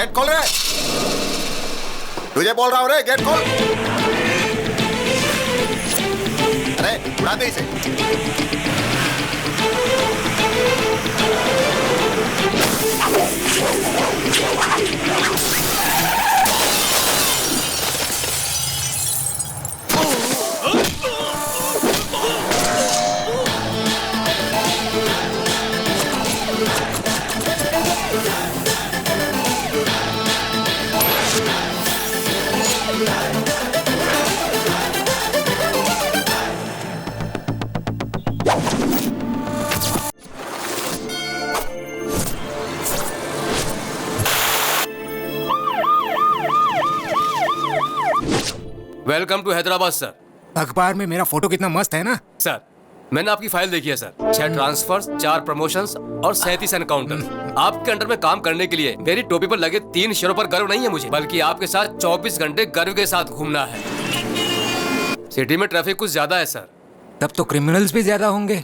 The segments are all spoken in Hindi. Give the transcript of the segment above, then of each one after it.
गेट खोल रे, तुझे बोल रहा हूँ रे, गेट खोल। अरे उड़ा दे इसे। Welcome to Hyderabad sir. अखबार में मेरा फोटो कितना मस्त है ना सर, मैंने आपकी फाइल देखी है सर। 6 ट्रांसफर्स, 4 प्रमोशंस और 37 एनकाउंटर। आपके अंडर में काम करने के लिए मेरी टोपी पर लगे 3 शेरों पर गर्व नहीं है मुझे, बल्कि आपके साथ 24 घंटे गर्व के साथ घूमना है। सिटी में ट्रैफिक कुछ ज्यादा है सर। तब तो क्रिमिनल्स भी ज्यादा होंगे।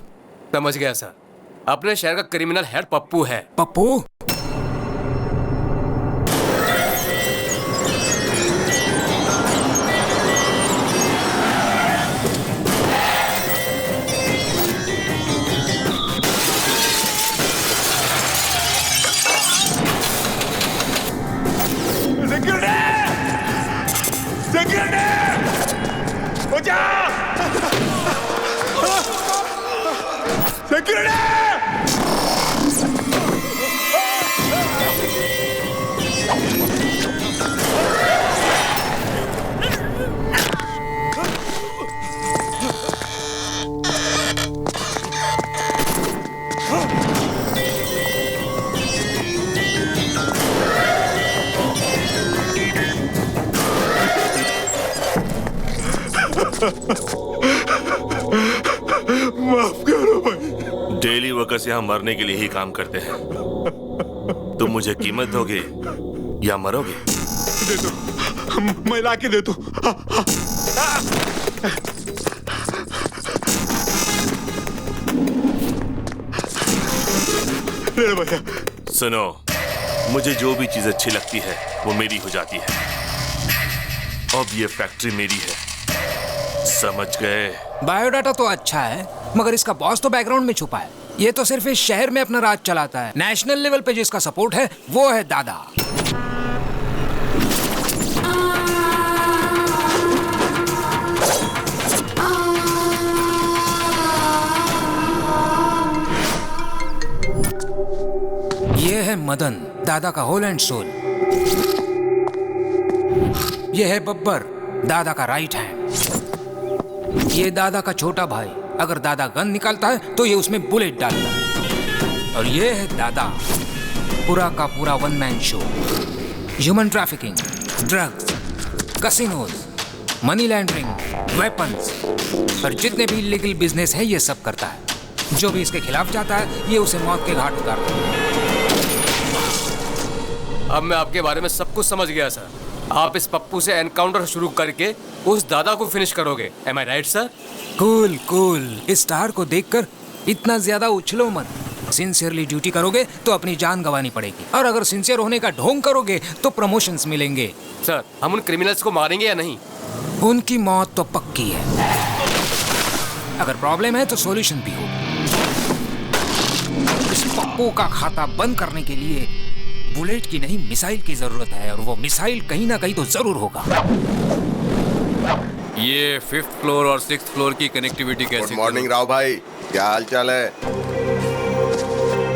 समझ गया सर। अपने शहर का क्रिमिनल हेड पप्पू है। पप्पू? माफ करो भाई। डेली वर्कर्स यहाँ मरने के लिए ही काम करते हैं। तुम मुझे कीमत दोगे या मरोगे? दे दो, मैं ला के दे दो। ले भैया। सुनो, मुझे जो भी चीज अच्छी लगती है वो मेरी हो जाती है। अब ये फैक्ट्री मेरी है, समझ गए? बायोडाटा तो अच्छा है, मगर इसका बॉस तो बैकग्राउंड में छुपा है। ये तो सिर्फ इस शहर में अपना राज चलाता है। नेशनल लेवल पे जिसका सपोर्ट है वो है दादा। ये है मदन, दादा का होल एंड सोल। ये है बब्बर, दादा का राइट हैंड। ये दादा का छोटा भाई, अगर दादा गन निकालता है तो ये उसमें बुलेट डालता है। और ये है दादा, पूरा का पूरा one man show. Human trafficking, drugs, casinos, money laundering, weapons और जितने भी इलीगल बिजनेस है ये सब करता है। जो भी इसके खिलाफ जाता है ये उसे मौत के घाट उतारता है। अब मैं आपके बारे में सब कुछ समझ गया सर। आप इस पप्पू से एनकाउंटर शुरू करके उस दादा को फिनिश करोगे। एम आई राइट सर? Cool cool. इस स्टार को देखकर इतना ज्यादा उछलो मत। सिंसियरली ड्यूटी करोगे तो अपनी जान गंवानी पड़ेगी, और अगर सिंसियर होने का ढोंग करोगे तो प्रमोशंस मिलेंगे। सर, हम उन क्रिमिनल्स को मारेंगे या नहीं? उनकी मौत तो पक्की है। अगर प्रॉब्लम है तो सॉल्यूशन भी हो। इस पप्पू का खाता बंद करने के लिए बुलेट की नहीं मिसाइल की जरूरत है, और वो मिसाइल कहीं ना कहीं तो जरूर होगा। ये 5th फ्लोर और 6th फ्लोर की कनेक्टिविटी कैसी? गुड मॉर्निंग राव भाई, क्या हाल चाल है?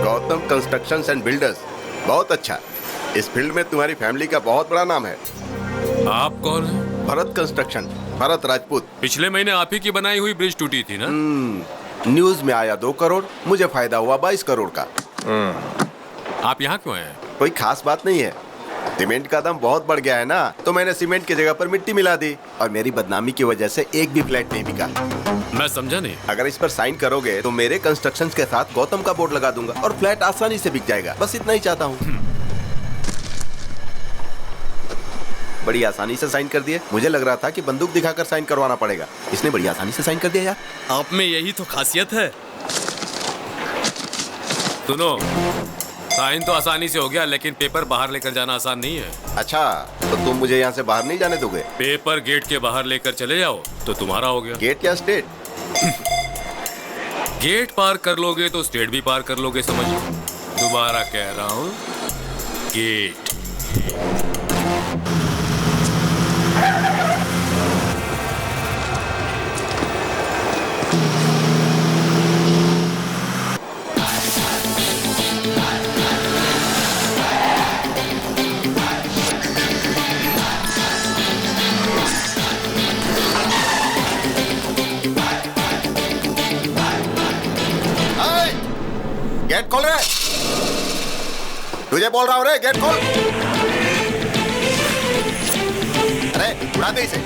गौतम कंस्ट्रक्शंस एंड बिल्डर्स, बहुत अच्छा। इस फील्ड में तुम्हारी फैमिली का बहुत बड़ा नाम है। आप कौन हैं? भरत कंस्ट्रक्शन, भरत राजपूत। पिछले महीने आप ही की बनाई हुई ब्रिज टूटी थी ना? न्यूज में आया 2 करोड़, मुझे फायदा हुआ 22 करोड़ का। आप यहाँ क्यों हैं? कोई खास बात नहीं है, सीमेंट का दाम बहुत बढ़ गया है ना, तो मैंने सीमेंट की जगह पर मिट्टी मिला दी, और मेरी बदनामी की वजह से एक भी फ्लैट नहीं बिका। मैं समझा नहीं। अगर इस पर साइन करोगे तो मेरे कंस्ट्रक्शंस के साथ गौतम का बोर्ड लगा दूंगा और फ्लैट आसानी से बिक जाएगा। बस इतना ही चाहता हूँ। बड़ी आसानी से साइन कर दिए। मुझे लग रहा था कि बंदूक दिखाकर साइन करवाना पड़ेगा, इसने बड़ी आसानी से साइन कर दिया यार। आप में यही तो खासियत है। सुनो, साइन तो आसानी से हो गया, लेकिन पेपर बाहर लेकर जाना आसान नहीं है। अच्छा, तो तुम मुझे यहाँ से बाहर नहीं जाने दोगे? पेपर गेट के बाहर लेकर चले जाओ तो तुम्हारा हो गया। गेट या स्टेट? गेट पार कर लोगे तो स्टेट भी पार कर लोगे, समझो। दोबारा कह रहा हूँ, गेट। गेट खोल रहे, तुझे बोल रहा हूँ रे, गेट खोल। अरे उड़ा दे इसे।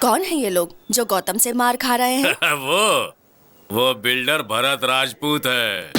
कौन है ये लोग जो गौतम से मार खा रहे हैं? वो बिल्डर भरत राजपूत है।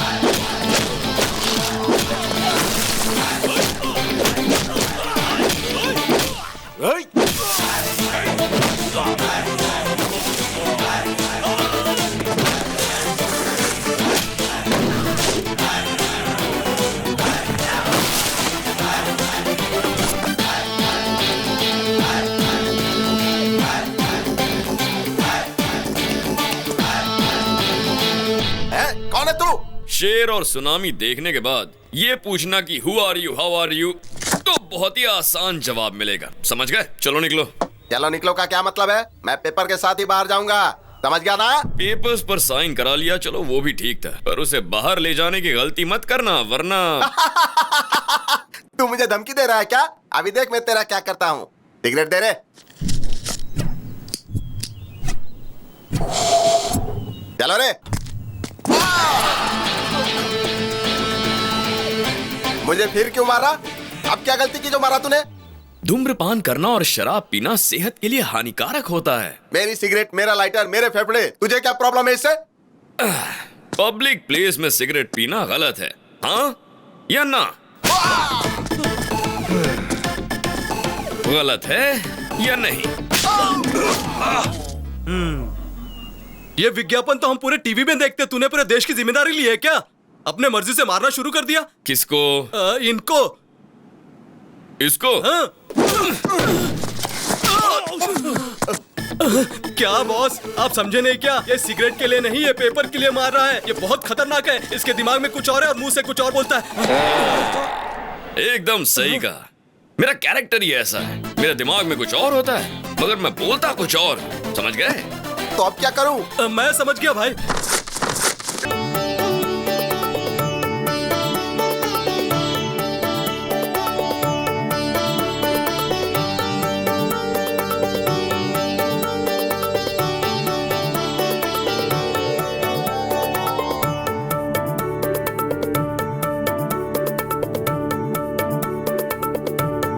कौन है तू? शेर और सुनामी देखने के बाद ये पूछना कि who are you, how are you, तो बहुत ही आसान जवाब मिलेगा। समझ गए? चलो निकलो। चलो निकलो का क्या मतलब है? मैं पेपर के साथ ही बाहर जाऊंगा, समझ गया ना? पेपर्स पर साइन करा लिया, चलो वो भी ठीक था, पर उसे बाहर ले जाने की गलती मत करना, वरना तू मुझे धमकी दे रहा है क्या? अभी देख मैं तेरा क्या करता हूँ। सिगरेट दे रे। चलो रे। मुझे फिर क्यों मारा? अब क्या गलती की जो मारा तूने? धूम्रपान करना और शराब पीना सेहत के लिए हानिकारक होता है। मेरी सिगरेट, मेरा लाइटर, मेरे फेफड़े, तुझे क्या प्रॉब्लम है इससे? पब्लिक प्लेस में सिगरेट पीना गलत है, हाँ या ना? गलत है या नहीं? ये विज्ञापन तो हम पूरे टीवी में देखते, तूने पूरे देश की जिम्मेदारी ली है क्या? अपने मर्जी से मारना शुरू कर दिया। किसको? इनको। इसको? हाँ? क्या बॉस, आप समझे नहीं क्या? ये सिगरेट के लिए नहीं, ये पेपर के लिए मार रहा है। ये बहुत खतरनाक है, इसके दिमाग में कुछ और है और मुंह से कुछ और बोलता है। एकदम सही कहा। मेरा कैरेक्टर ही ऐसा है, मेरे दिमाग में कुछ और होता है मगर मैं बोलता कुछ और। समझ गए? तो अब क्या करूं? मैं समझ गया भाई।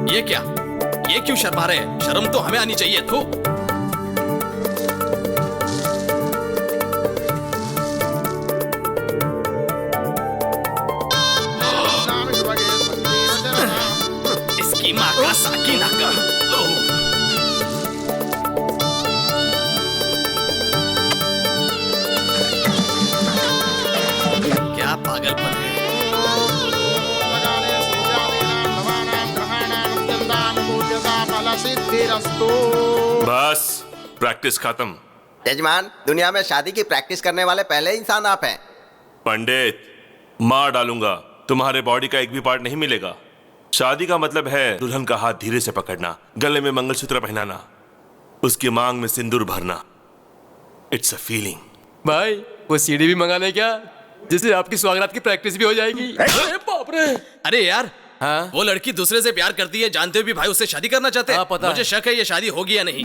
ये क्या? ये क्यों शर्मा रहे हैं? शर्म तो हमें आनी चाहिए। थू। इसकी माँ का साकिना का। क्या पागलपन है। सिद्ध सिद्धिरस्तु। बस प्रैक्टिस खत्म। यजमान, दुनिया में शादी की प्रैक्टिस करने वाले पहले इंसान आप हैं। पंडित, मार डालूंगा, तुम्हारे बॉडी का एक भी पार्ट नहीं मिलेगा। शादी का मतलब है दुल्हन का हाथ धीरे से पकड़ना, गले में मंगलसूत्र पहनाना, उसकी मांग में सिंदूर भरना। It's a feeling. भाई वो सीडी भी मंगा ले क्या, जिससे आपकी स्वागरात की प्रैक्टिस भी हो जाएगी। अरे बाप रे। अरे यार, हाँ? वो लड़की दूसरे से प्यार करती है, जानते हुए भी भाई उससे शादी करना चाहते हैं। हाँ, पता मुझे है। शक है ये शादी होगी या नहीं।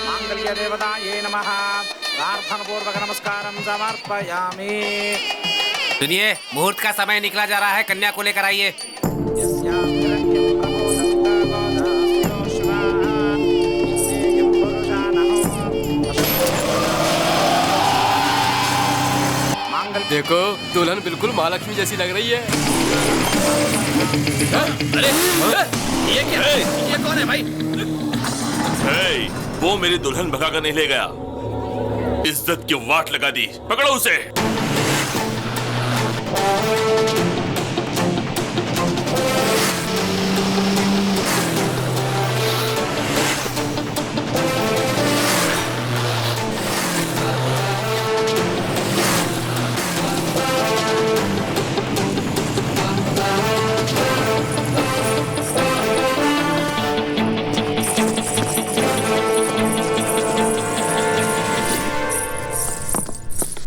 मांगल्य देवताये नमः। प्रार्थना पूर्वक नमस्कारं समर्पयामि। सुनिए, मुहूर्त का समय निकला जा रहा है, कन्या को लेकर आइए। देखो दुल्हन बिल्कुल महालक्ष्मी जैसी लग रही है। अरे ये क्या है? ये कौन है भाई? हे, वो मेरी दुल्हन भगा कर नहीं ले गया, इज्जत की वाट लगा दी। पकड़ो उसे।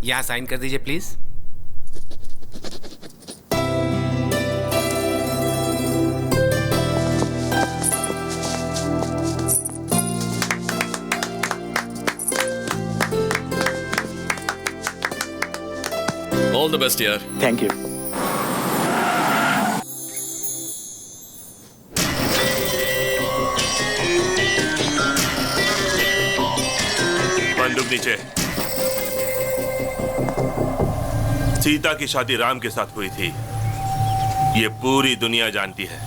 यहाँ साइन कर दीजिए प्लीज। ऑल द बेस्ट यार। Thank you. बंदूक नीचे। सीता की शादी राम के साथ हुई थी, ये पूरी दुनिया जानती है,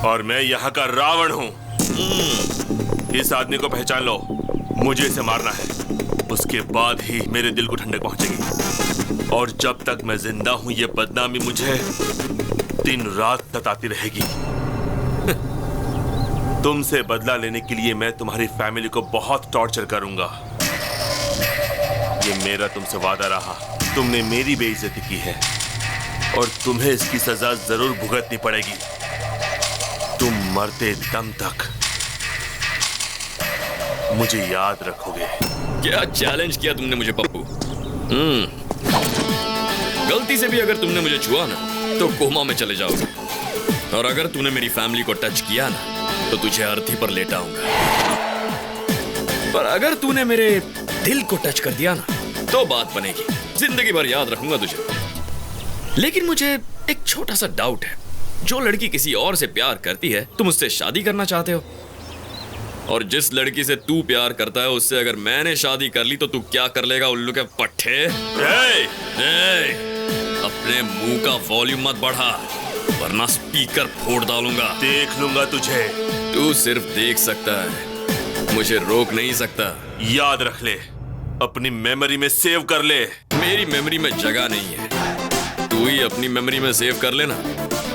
और मैं यहाँ का रावण हूँ। इस आदमी को पहचान लो, मुझे इसे मारना है, उसके बाद ही मेरे दिल को ठंडक पहुंचेगी। और जब तक मैं जिंदा हूं ये बदनामी मुझे दिन रात सताती रहेगी। तुमसे बदला लेने के लिए मैं तुम्हारी फैमिली को बहुत टॉर्चर करूंगा। ये मेरा तुमसे वादा रहा। तुमने मेरी बेइज्जती की है और तुम्हें इसकी सजा जरूर भुगतनी पड़ेगी, तुम मरते दम तक मुझे याद रखोगे। क्या चैलेंज किया तुमने मुझे पप्पू। गलती से भी अगर तुमने मुझे छुआ ना तो कोमा में चले जाओगे, और अगर तूने मेरी फैमिली को टच किया ना तो तुझे अर्थी पर लेटाऊंगा। पर अगर तूने मेरे दिल को टच कर दिया ना तो बात बनेगी, जिंदगी भर याद रखूंगा तुझे। लेकिन मुझे एक छोटा सा डाउट है, जो लड़की किसी और से प्यार करती है तुम उससे शादी करना चाहते हो, और जिस लड़की से तू प्यार करता है उससे अगर मैंने शादी कर ली तो तू क्या कर लेगा उल्लू के पट्टे? अपने मुंह का वॉल्यूम मत बढ़ा वरना स्पीकर फोड़ डालूंगा। देख लूंगा तुझे। तू सिर्फ देख सकता है, मुझे रोक नहीं सकता। याद रख ले, अपनी मेमोरी में सेव कर ले। मेरी मेमोरी में जगह नहीं है, तू ही अपनी मेमोरी में सेव कर लेना,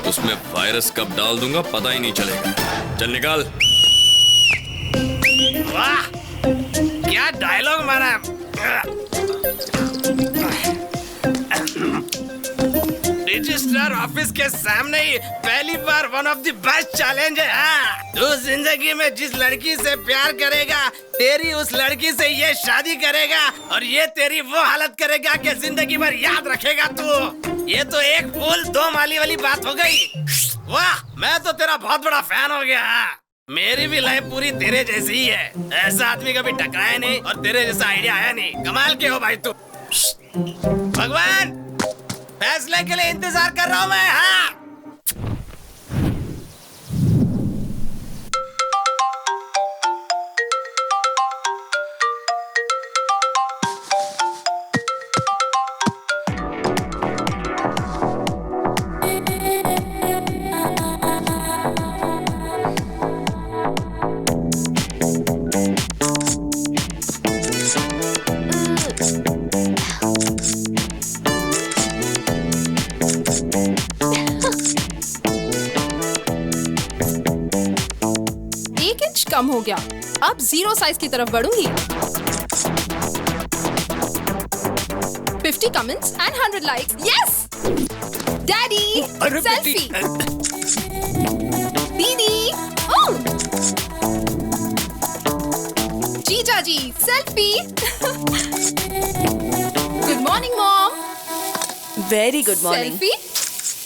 उसमें वायरस कब डाल दूंगा पता ही नहीं चलेगा। चल निकाल। वाह, क्या डायलॉग मारा। रजिस्ट्रार ऑफिस के सामने ही पहली बार one of the best challenge है। हाँ, तू जिंदगी में जिस लड़की से प्यार करेगा तेरी उस लड़की से ये शादी करेगा, और ये तेरी वो हालत करेगा कि जिंदगी भर याद रखेगा तू। ये तो एक फूल दो माली वाली बात हो गई। वाह, मैं तो तेरा बहुत बड़ा फैन हो गया। मेरी भी लाइफ पूरी तेरे जैसी ही है, ऐसा आदमी कभी टकराया नहीं और तेरे जैसा आइडिया आया नहीं। कमाल के हो भाई तू। भगवान, फैसले के लिए इंतजार कर रहा हूं मैं। हाँ, कम हो गया। अब 0 साइज की तरफ बढ़ूंगी। 50 comments and 100 likes. Yes daddy, selfie. दीदी, jija ji, selfie. Good morning mom. Very good morning. Selfie.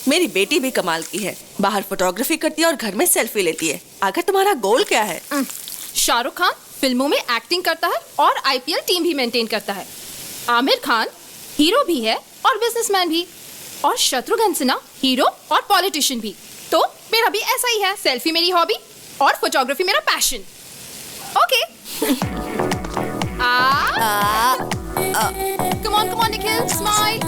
मेरी बेटी भी कमाल की है, बाहर फोटोग्राफी करती है और घर में सेल्फी लेती है। आखिर तुम्हारा गोल क्या है? शाहरुख खान फिल्मों में एक्टिंग करता है और IPL टीम भी मेंटेन करता है। आमिर खान हीरो भी है और बिजनेसमैन भी, और शत्रुघ्न सिन्हा हीरो और पॉलिटिशियन भी। तो मेरा भी ऐसा ही है, सेल्फी मेरी हॉबी और फोटोग्राफी मेरा passion. Okay. Come on Nikhil, smile.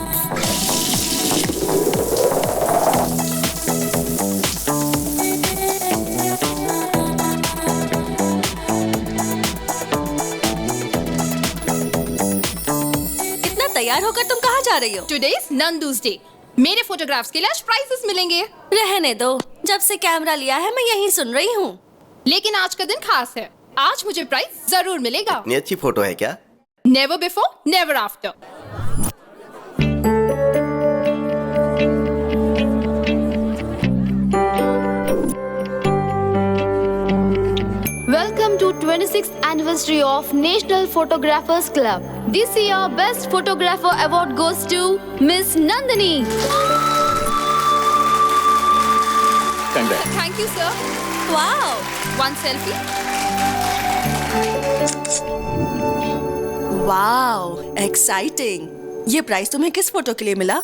तैयार होकर तुम कहाँ जा रही हो? Today is Nandu's day. मेरे फोटोग्राफ्स के लिए आज प्राइजेस मिलेंगे। रहने दो, जब से कैमरा लिया है मैं यही सुन रही हूँ। लेकिन आज का दिन खास है, आज मुझे प्राइज जरूर मिलेगा। इतनी अच्छी फोटो है क्या? Never before, never after. Welcome to 26th anniversary of National Photographers Club. This year, Best Photographer Award goes to Miss Nandini. Thank you, sir. Wow. One selfie. Wow, exciting. ये प्राइस तुम्हें किस फोटो के लिए मिला?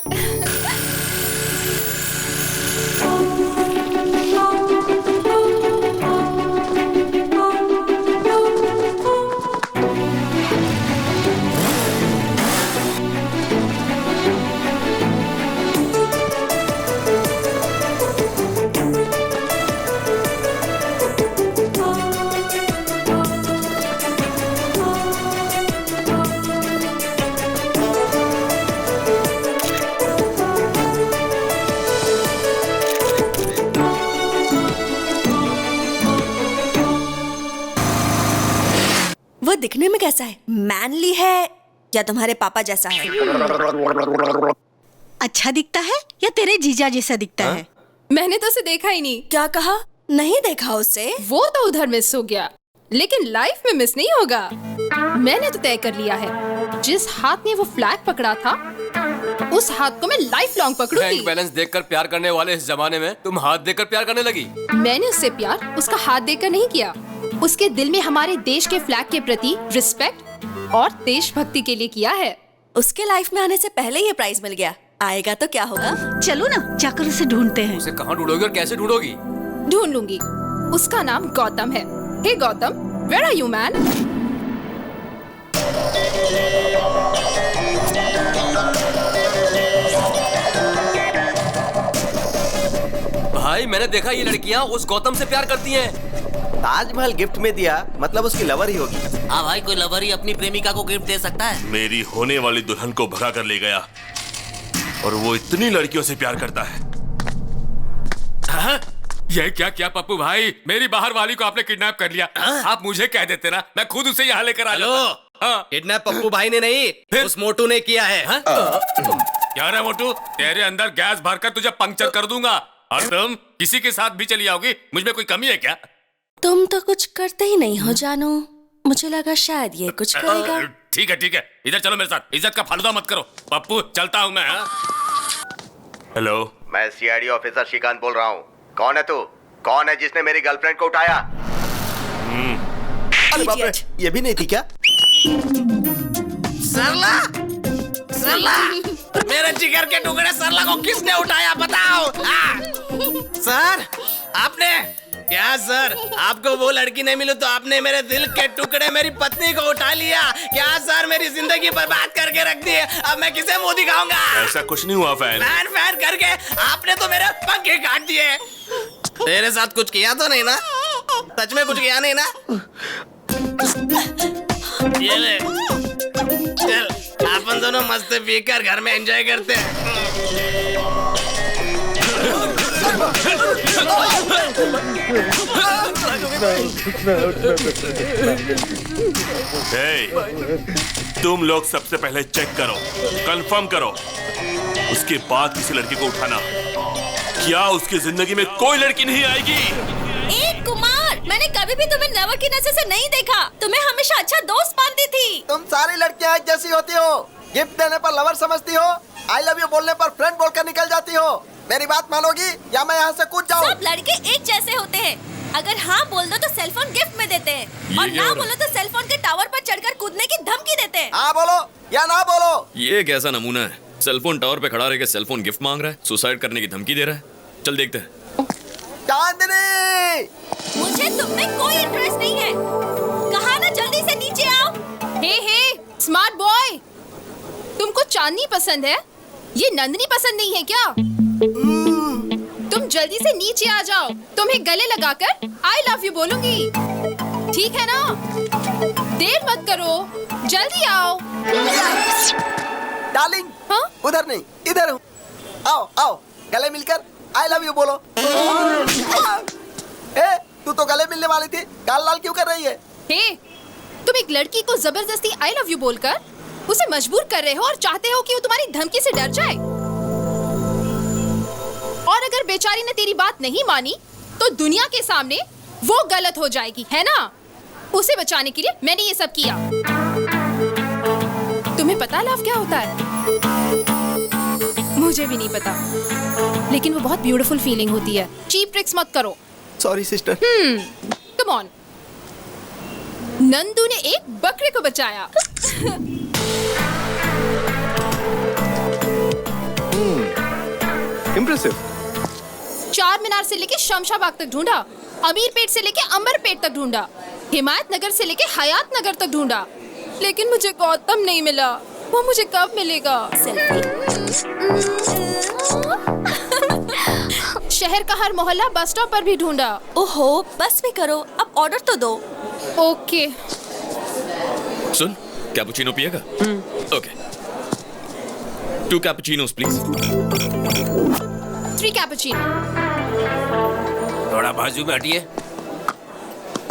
वो दिखने में कैसा है? मैनली है या तुम्हारे पापा जैसा है? अच्छा दिखता है या तेरे जीजा जैसा दिखता है? मैंने तो उसे देखा ही नहीं। क्या कहा? नहीं देखा उसे? वो तो उधर मिस हो गया, लेकिन लाइफ में मिस नहीं होगा। मैंने तो तय कर लिया है, जिस हाथ ने वो फ्लैग पकड़ा था उस हाथ को मैं लाइफ लॉन्ग पकड़ूंगी। बैंक बैलेंस देखकर प्यार करने वाले इस जमाने में तुम हाथ देकर प्यार करने लगी। मैंने उससे प्यार उसका हाथ देकर नहीं किया, उसके दिल में हमारे देश के फ्लैग के प्रति रिस्पेक्ट और देशभक्ति के लिए किया है। उसके लाइफ में आने से पहले ये प्राइज मिल गया, आएगा तो क्या होगा? चलो ना जाकर उसे ढूंढते हैं। उसे कहाँ ढूंढोगी और कैसे ढूंढोगी? ढूंढ लूंगी। उसका नाम गौतम है। Hey Gautam, where are you man? भाई मैंने देखा ये लड़कियां उस गौतम से प्यार करती हैं। ताजमहल गिफ्ट में दिया मतलब उसकी लवर ही होगी। हाँ भाई, कोई लवर ही अपनी प्रेमिका को गिफ्ट दे सकता है। मेरी होने वाली दुल्हन को भगा कर ले गया और वो इतनी लड़कियों से प्यार करता है। हाँ? ये क्या क्या पप्पू भाई, मेरी बाहर वाली को आपने किडनैप कर लिया। आप मुझे कह देते ना, मैं खुद उसे यहाँ लेकर आ जाता। किडनैप पप्पू भाई ने नहीं, उस मोटू ने किया है। क्या रे मोटू, तेरे अंदर गैस भरकर तुझे पंक्चर कर दूंगा। और तुम किसी के साथ भी चली आओगी, मुझ में कोई कमी है क्या? तुम तो कुछ करते ही नहीं हो जानू, मुझे लगा शायद ये कुछ करेगा। ठीक है, इधर चलो मेरे साथ। इज्जत का फालूदा मत करो पप्पू, चलता हूँ मैं। हेलो, मैं CID ऑफिसर श्रीकांत बोल रहा हूँ। कौन है तू? कौन है जिसने मेरी गर्लफ्रेंड को उठाया? अरे बाप रे, ये भी नहीं थी क्या? सरला, सरला, मेरे जिगर के टुकड़े सरला को किसने उठाया बताओ? सर, आपने क्या? सर, आपको वो लड़की नहीं मिली तो आपने मेरे दिल के टुकड़े मेरी पत्नी को उठा लिया क्या? सर, मेरी जिंदगी बर्बाद करके रख दी है, अब मैं किसे मुंह दिखाऊंगा? ऐसा कुछ नहीं हुआ फैन। फैन करके आपने तो मेरे पंखे काट दिए। तेरे साथ कुछ किया तो नहीं ना? सच में कुछ किया नहीं ना? ये ले, चल अपन दोनों मस्त पीकर घर में एंजॉय करते हैं। तुम लोग सबसे पहले चेक करो, कंफर्म करो, उसके बाद किसी लड़की को उठाना। क्या उसकी जिंदगी में कोई लड़की नहीं आएगी? एक कुमार, मैंने कभी भी तुम्हें लवर की नजर से नहीं देखा। तुम्हें हमेशा अच्छा दोस्त मानती थी। तुम सारी लड़कियां एक जैसी होती हो। गिफ्ट देने पर लवर समझती हो, आई लव यू बोलने पर फ्रेंड बोलकर निकल जाती हो। मेरी बात मानोगी या मैं यहाँ से कूद जाऊँ? सब लड़के एक जैसे होते हैं। अगर हाँ बोल दो तो सेलफोन गिफ्ट में देते हैं, और ना बोलो तो सेलफोन के टावर पर चढ़कर कूदने की धमकी देते हैं। हाँ बोलो या ना बोलो। ये कैसा नमूना है? सेलफोन टावर पे खड़ा रहकर सेलफोन गिफ्ट मांग रहा है, सुसाइड करने की धमकी दे रहा है। चल देखते हैं। चांदनी, मुझे तुम में कोई इंटरेस्ट नहीं है। कहा ना जल्दी से नीचे आओ। हे स्मार्ट बॉय, तुमको चांदनी पसंद है, ये नंदनी पसंद नहीं है क्या? तुम जल्दी से नीचे आ जाओ, तुम्हें गले लगाकर आई लव यू बोलूंगी, ठीक है ना? देर मत करो, जल्दी आओ। डार्लिंग, हाँ? उधर नहीं, इधर हूँ। आओ आओ, गले मिलकर आई लव यू बोलो। ए, तू तो गले मिलने वाली थी, गाल लाल क्यों कर रही है? हे, तुम एक लड़की को जबरदस्ती आई लव यू बोलकर उसे मजबूर कर रहे हो और चाहते हो कि वो तुम्हारी धमकी से डर जाए। और अगर बेचारी ने तेरी बात नहीं मानी तो दुनिया के सामने वो गलत हो जाएगी, है ना? उसे बचाने के लिए मैंने ये सब किया। तुम्हें पता लव क्या होता है? मुझे भी नहीं पता, लेकिन वो बहुत ब्यूटीफुल फीलिंग होती है। चीप ट्रिक्स मत करो। Sorry sister. Come on. Nandu ने एक बकरे को बचाया। इम्प्रेसिव। चार मीनार से लेके शमशाबाग तक ढूंढा, अमीर पेट से लेके अंबर पेट तक ढूंढा, हिमायत नगर से लेके हयात नगर तक ढूंढा, लेकिन मुझे गौतम नहीं मिला। वो मुझे कब मिलेगा? शहर का हर मोहल्ला बस स्टॉप पर भी ढूंढा। ओहो, बस भी करो, अब ऑर्डर तो दो। ओके। सुन, कैपुचिनो पिएगा? ओके। 2 cappuccinos please. 3 कैपुचिनो। थोड़ा बाजू में हटिए।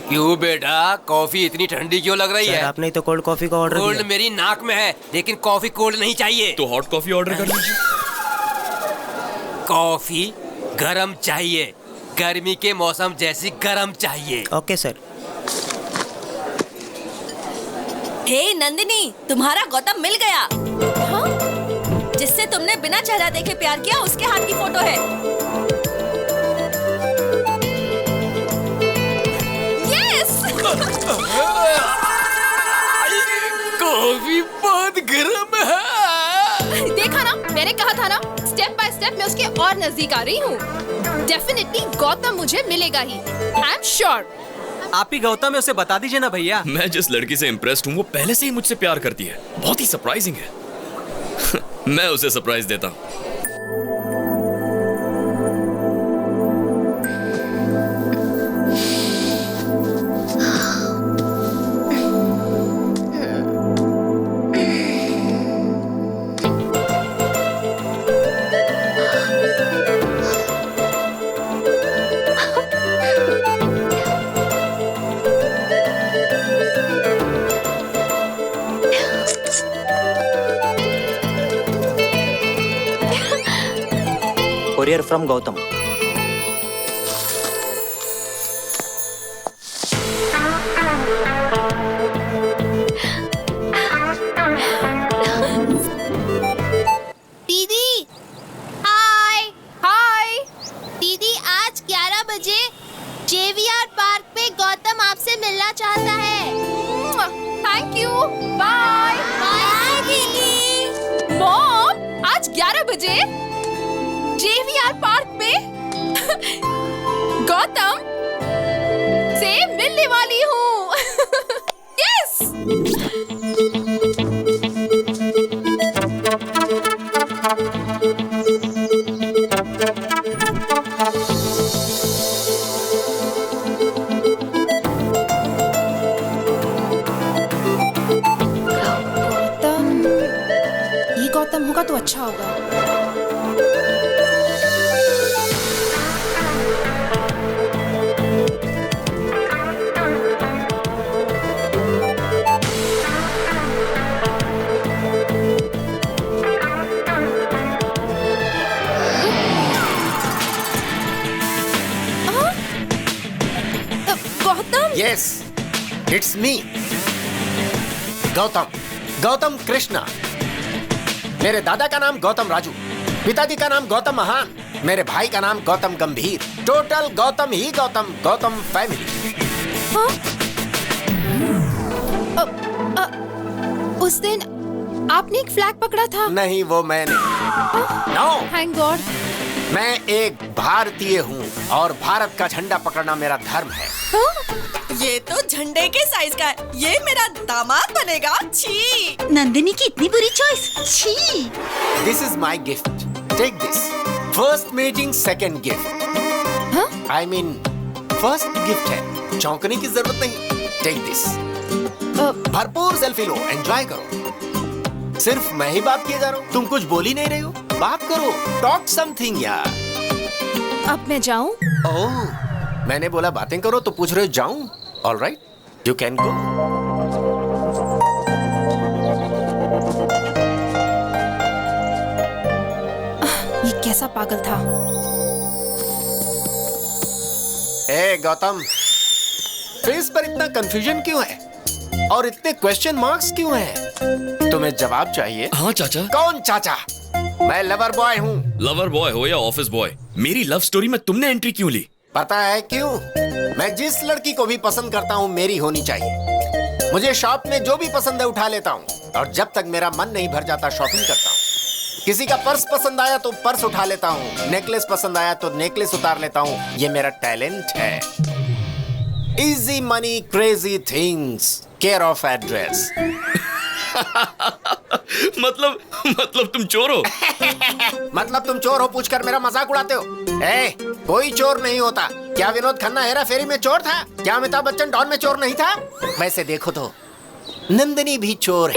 क्यों बेटा, कॉफी इतनी ठंडी क्यों लग रही है? आपने तो कोल्ड कॉफी का ऑर्डर कोल्ड मेरी नाक में है, लेकिन कॉफी कोल्ड नहीं चाहिए। तो हॉट कॉफी ऑर्डर कर लीजिए। कॉफी गरम चाहिए, गर्मी के मौसम जैसी गरम चाहिए। Okay sir. हे नंदिनी, तुम्हारा गौतम मिल गया। हाँ? जिससे तुमने बिना चेहरा देखे प्यार किया, उसके हाथ की फोटो है। यस। कॉफी बहुत गर्म है। देखा ना, मैंने कहा था ना, स्टेप बाय स्टेप मैं उसके और नजदीक आ रही हूँ। डेफिनेटली गौतम मुझे मिलेगा ही, आई एम श्योर। आप ही गौतम है, उसे बता दीजिए ना भैया। मैं जिस लड़की से इम्प्रेस्ड हूँ वो पहले से ही मुझसे प्यार करती है। बहुत ही सरप्राइजिंग है। मैं उसे सरप्राइज देता हूँ। Courier from Gautam. दीदी, हाय हाय। दीदी, आज 11 बजे JVR पार्क पे गौतम आपसे मिलना चाहता है। थैंक यू, बाय बाय दीदी। मॉम, आज 11 बजे JVR पार्क पे गौतम से मिलने वाली हूँ। यस। गौतम, ये गौतम होगा तो अच्छा होगा। Yes, it's me, Gautam, Gautam Krishna. मेरे दादा का नाम गौतम राजू, पिताजी का नाम गौतम महान, मेरे भाई का नाम गौतम गंभीर। टोटल गौतम ही गौतम, गौतम फैमिली। हाँ? उस दिन आपने एक फ्लैग पकड़ा था। नहीं, वो मैंने। No, thank God. मैं एक भारतीय हूँ और भारत का झंडा पकड़ना मेरा धर्म है। ये तो झंडे के साइज का है। ये मेरा दामाद बनेगा। छी। नंदिनी की इतनी बुरी चॉइस। छी। This is my gift, take this. First meeting second gift. I mean first gift है, चौंकने की जरूरत नहीं। टेक दिस। भरपूर सेल्फी लो, एंजॉय करो। सिर्फ मैं ही बात किए जा रहा हूँ, तुम कुछ बोल ही नहीं रही हो। बात करो, टॉक समथिंग यार। अब मैं जाऊँ? ओह, मैंने बोला बातें करो तो पूछ रहे हो जाऊँ? All right, you can go. ये कैसा पागल था? ए गौतम, फेस पर इतना कंफ्यूजन क्यों है और इतने क्वेश्चन मार्क्स क्यों हैं? तुम्हें जवाब चाहिए? हाँ चाचा। कौन चाचा? मैं लवर बॉय हूँ। लवर बॉय हो या ऑफिस बॉय, मेरी लव स्टोरी में तुमने एंट्री क्यों ली? पता है क्यों? मैं जिस लड़की को भी पसंद करता हूँ मेरी होनी चाहिए। मुझे शॉप में जो भी पसंद है उठा लेता हूँ और जब तक मेरा मन नहीं भर जाता शॉपिंग करता हूँ। किसी का पर्स पसंद आया तो पर्स उठा लेता हूँ, नेकलेस पसंद आया तो नेकलेस उतार लेता हूँ। ये मेरा टैलेंट है। Easy money crazy things, care of address. मतलब तुम चोर हो? मतलब तुम चोर हो पूछकर मेरा मजाक उड़ाते हो? ए, कोई चोर नहीं होता। क्या विनोद खन्ना हेरा फेरी में चोर था? क्या अमिताभ बच्चन डॉन में चोर नहीं था? वैसे देखो तो नंदिनी भी चोर है।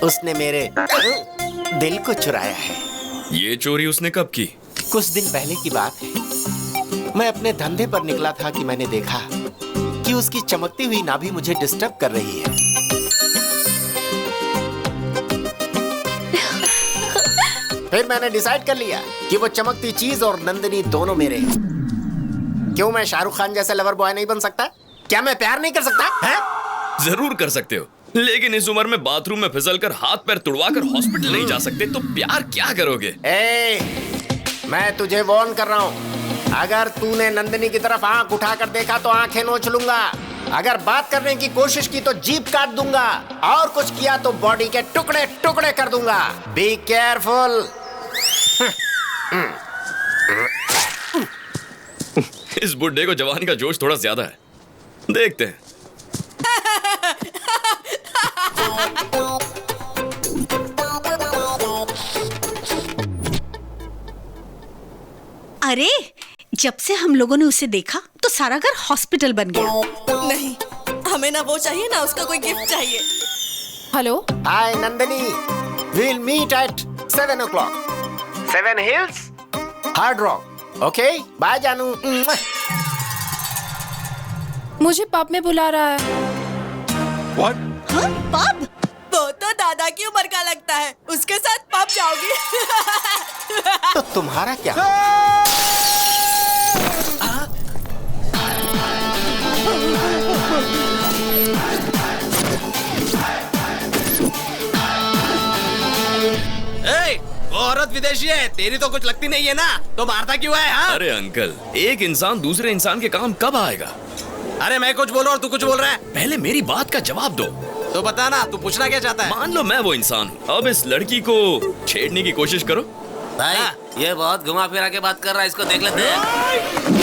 उसने मेरे दिल को चुराया है। ये चोरी उसने कब की? कुछ दिन पहले की बात है। मैं अपने धंधे पर निकला था कि मैंने देखा कि उसकी चमकती हुई नाभि मुझे डिस्टर्ब कर रही है। फिर मैंने डिसाइड कर लिया कि वो चमकती चीज और नंदिनी दोनों मेरे हैं। क्यों मैं शाहरुख खान जैसा लवर बॉय नहीं बन सकता? क्या मैं प्यार नहीं कर सकता है? जरूर कर सकते हो, लेकिन इस उम्र में बाथरूम में फिसलकर हाथ पैर तुड़वाकर हॉस्पिटल नहीं जा सकते तो प्यार क्या करोगे? मैं तुझे वार्न कर रहा हूँ, अगर तूने नंदिनी की तरफ आंख उठाकर देखा तो आंखें नोच लूंगा। अगर बात करने की कोशिश की तो जीभ काट दूंगा और कुछ किया तो बॉडी के टुकड़े टुकड़े कर दूंगा। Be careful. इस बुड्ढे को जवानी का जोश थोड़ा ज्यादा है, देखते हैं। अरे, जब से हम लोगों ने उसे देखा तो सारा घर हॉस्पिटल बन गया। नहीं, हमें ना वो चाहिए ना उसका कोई गिफ्ट चाहिए। Hello, hi Nandini, we'll meet at 7 o'clock. 7 Hills, Hard Rock. Okay, bye जानू। मुझे पब में बुला रहा है। What? हाँ, पब? वो तो दादा की उम्र का लगता है, उसके साथ पब जाओगी? तो तुम्हारा क्या? वो औरत विदेशी है, तेरी तो कुछ लगती नहीं है ना, तो मारता क्यों है? हाँ? अरे अंकल, एक इंसान दूसरे इंसान के काम कब आएगा? अरे मैं कुछ बोल रहा हूँ, तू कुछ बोल रहा है। पहले मेरी बात का जवाब दो। तो बता ना, तू पूछना क्या चाहता है? मान लो मैं वो इंसान हूँ, अब इस लड़की को छेड़ने की कोशिश करो। भाई, ये बहुत घुमा फिरा के बात कर रहा है, इसको देख लेते हैं।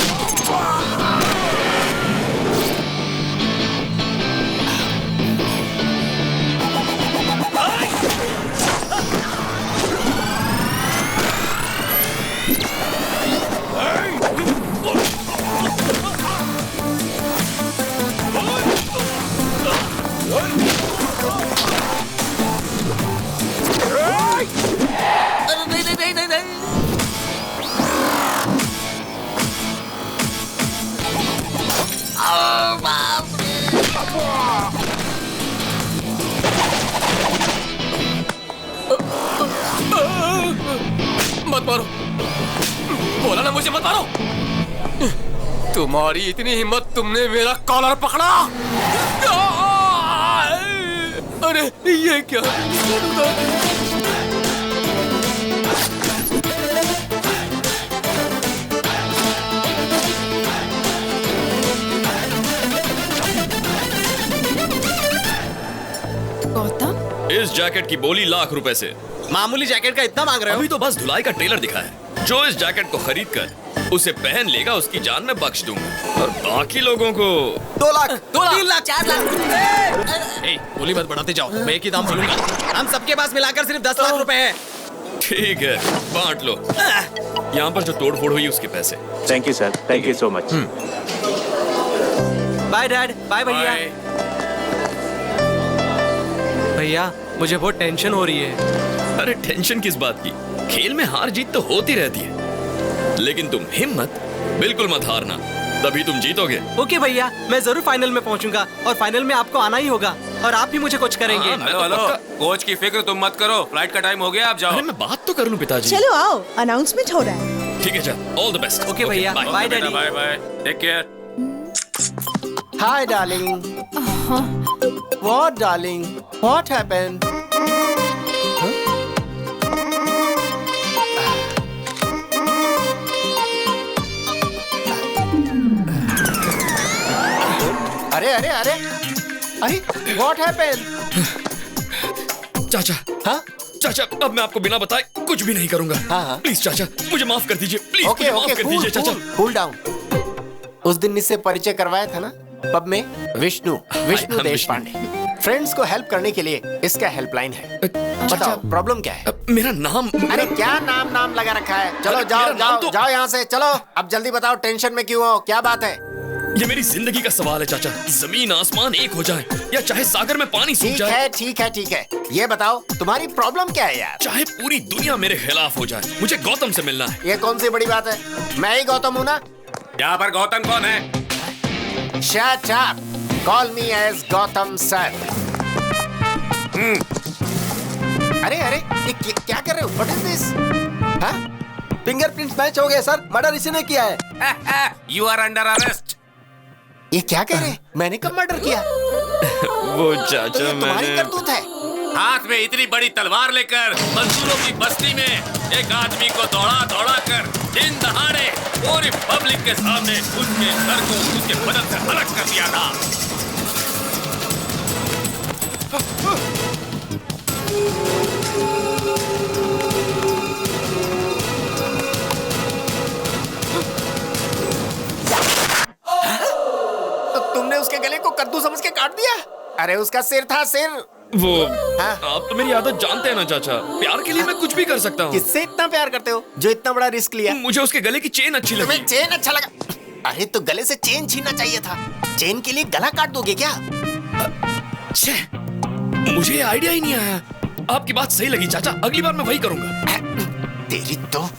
मत मारो, बोला ना मुझे मत मारो। तुम्हारी इतनी हिम्मत, तुमने मेरा कॉलर पकड़ा। अरे ये क्या? गौतम, इस जैकेट की बोली ₹1,00,000 से। मामूली जैकेट का इतना मांग रहे हो? अभी तो बस धुलाई का ट्रेलर दिखा है। जो इस जैकेट को खरीद कर उसे पहन लेगा, उसकी जान मैं बख्श दूंगा। और बाकी लोगों को 2 लाख, 2 लाख, 3 लाख, 4 लाख। बोली मत बढ़ाते जाओ, मैं एक ही दाम बोलूंगा। हम सबके पास मिलाकर सिर्फ 10 लाख रुपए हैं। ठीक है, बांट लो। यहाँ पर जो तोड़ फोड़ हुई उसके पैसे। Thank you sir, thank you so much. Bye dad, bye भैया। भैया मुझे बहुत टेंशन हो रही है। अरे टेंशन किस बात की? खेल में हार जीत तो होती रहती है, लेकिन तुम हिम्मत बिल्कुल मत हारना, तभी तुम जीतोगे। ओके भैया, मैं जरूर फाइनल में पहुंचूंगा और फाइनल में आपको आना ही होगा और आप भी मुझे कुछ करेंगे। हेलो हेलो, कोच की फिक्र तुम मत करो, फ्लाइट का टाइम हो गया, आप जाओ। अरे मैं बात तो कर लूं पिताजी। चलो आओ, अनाउंसमेंट हो रहा है। ठीक है, जा, ऑल द बेस्ट। ओके भैया, bye daddy. Bye bye, take care. Hi darling. What darling? What happened? अरे अरे अरे अरे, व्हाट हैपेंड? चाचा, हाँ चाचा, अब मैं आपको बिना बताए कुछ भी नहीं करूंगा। हाँ। प्लीज चाचा, मुझे माफ कर दीजिए, प्लीज ओके माफ ओके, कर दीजिए चाचा। Cool down. उस दिन इससे परिचय करवाया था ना पब में, विष्णु देश पांडे। फ्रेंड्स को हेल्प करने के लिए इसका हेल्पलाइन है। बताओ प्रॉब्लम क्या है? मेरा नाम। अरे क्या नाम लगा रखा है? चलो जाओ जाओ जाओ यहाँ से, चलो अब जल्दी बताओ, टेंशन में क्यों हो, क्या बात है? ये मेरी जिंदगी का सवाल है चाचा। जमीन आसमान एक हो जाए या चाहे सागर में पानी सूख जाए। ठीक है, ये बताओ तुम्हारी प्रॉब्लम क्या है यार? चाहे पूरी दुनिया मेरे खिलाफ हो जाए, मुझे गौतम से मिलना है। ये कौन सी बड़ी बात है? मैं ही गौतम हूँ ना। यहाँ पर गौतम कौन है? Shut up. Call me as Gautam sir. अरे ये क्या कर रहे हो? What is this? हाँ? फिंगरप्रिंट्स मैच हो गए सर, मर्डर इसी ने किया है। You are under arrest. ये क्या कह रहे हैं? मैंने कब मर्डर किया? वो चाचा, तो तुम्हारी मैंने करतूत है। हाथ में इतनी बड़ी तलवार लेकर मजदूरों की बस्ती में एक आदमी को दौड़ा कर दिन दहाड़े पूरी पब्लिक के सामने उसके सर को उसके बदन से अलग कर दिया था। तो तुमने उसके गले को कद्दू समझ के काट दिया? अरे उसका सिर था, सिर। वो आप तो मेरी आदत जानते हैं ना चाचा, प्यार के लिए मैं कुछ भी कर सकता हूँ। किससे इतना प्यार करते हो जो इतना बड़ा रिस्क लिया? मुझे उसके गले की चेन अच्छी लगी। तुम्हें चेन अच्छा लगा? अरे तो गले से चेन छीनना चाहिए था। चेन के लिए गला काट दोगे क्या? मुझे आइडिया ही नहीं आया। आपकी बात सही लगी चाचा, अगली बार मैं वही करूंगा। तेरी तो।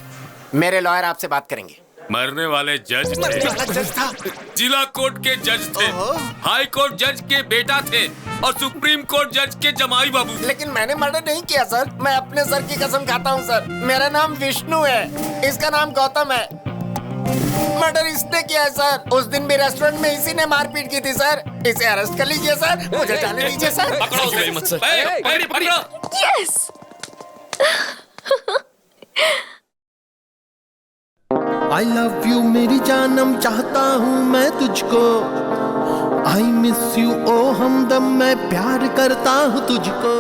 मेरे लॉयर आपसे बात करेंगे। मरने वाले जज था। जिला कोर्ट के जज थे, हाई कोर्ट जज के बेटा थे और सुप्रीम कोर्ट जज के जमाई बाबू। लेकिन मैंने मर्डर नहीं किया सर, मैं अपने सर की कसम खाता हूँ सर। मेरा नाम विष्णु है, इसका नाम गौतम है। मर्डर इसने किया है सर। उस दिन भी रेस्टोरेंट में इसी ने मारपीट की थी सर। इसे अरेस्ट कर लीजिए सर, मुझे जाने दीजिए सर। पकड़ो उसे मत sir. Yes. I love you मेरी जानम, चाहता हूँ मैं तुझको। I miss you ओ हमदम, मैं प्यार करता हूँ तुझको।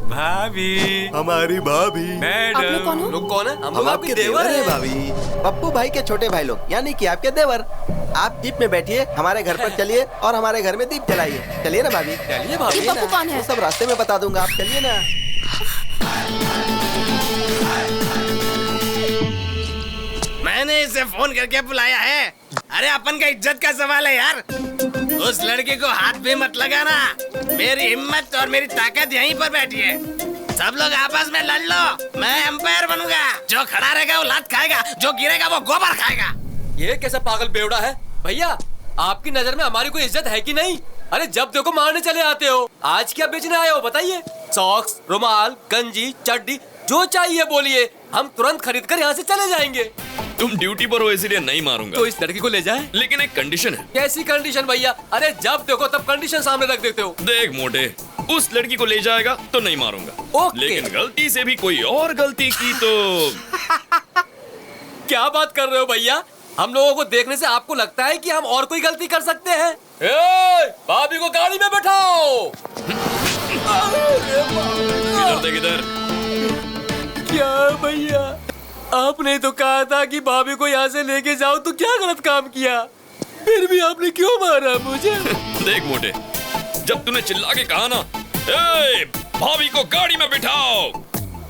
भाभी, हमारी भाभी। मैडम, लोग कौन है? हम आपके देवर हैं भाभी। पप्पू भाई के छोटे भाई लोग, यानी कि आपके देवर। आप जीप में बैठिए, हमारे घर पर चलिए और हमारे घर में दीप जलाइए। चलिए ना भाभी। चलिए भाभी। पप्पू कौन है? सब रास्ते में बता दूंगा, आप चलिए ना। मैंने इसे फोन करके बुलाया है। अरे अपन का इज्जत का सवाल है यार। उस लड़के को हाथ भी मत लगाना। मेरी हिम्मत और मेरी ताकत यहीं पर बैठी है। सब लोग आपस में लड़ लो, मैं एम्पायर बनूंगा। जो खड़ा रहेगा वो लात खाएगा, जो गिरेगा वो गोबर खाएगा। ये कैसा पागल बेवड़ा है भैया? आपकी नजर में हमारी कोई इज्जत है कि नहीं? अरे जब देखो मारने चले आते हो। आज क्या बेचने आए हो बताइए? सॉक्स, रुमाल, गंजी, चड्डी, जो चाहिए बोलिए, हम तुरंत खरीद कर यहाँ से चले जाएंगे। तुम ड्यूटी पर हो इसलिए नहीं मारूंगा। तो इस लड़की को ले जाए। लेकिन एक कंडीशन है। कैसी कंडीशन भैया? अरे जब देखो तब कंडीशन सामने रख देते हो। देख मोटे, उस लड़की को ले जाएगा तो नहीं मारूंगा, लेकिन गलती से भी कोई और गलती की तो क्या बात कर रहे हो भैया? हम लोगों को देखने से आपको लगता है कि हम और कोई गलती कर सकते हैं? भाभी को गाड़ी में बैठाओ। किधर थे किधर? क्या भैया, आपने तो कहा था कि भाभी को यहाँ से लेके जाओ, तो क्या गलत काम किया? फिर भी आपने क्यों मारा मुझे? देख मोटे, जब तूने चिल्ला के कहा ना, ए, भाभी को गाड़ी में बिठाओ,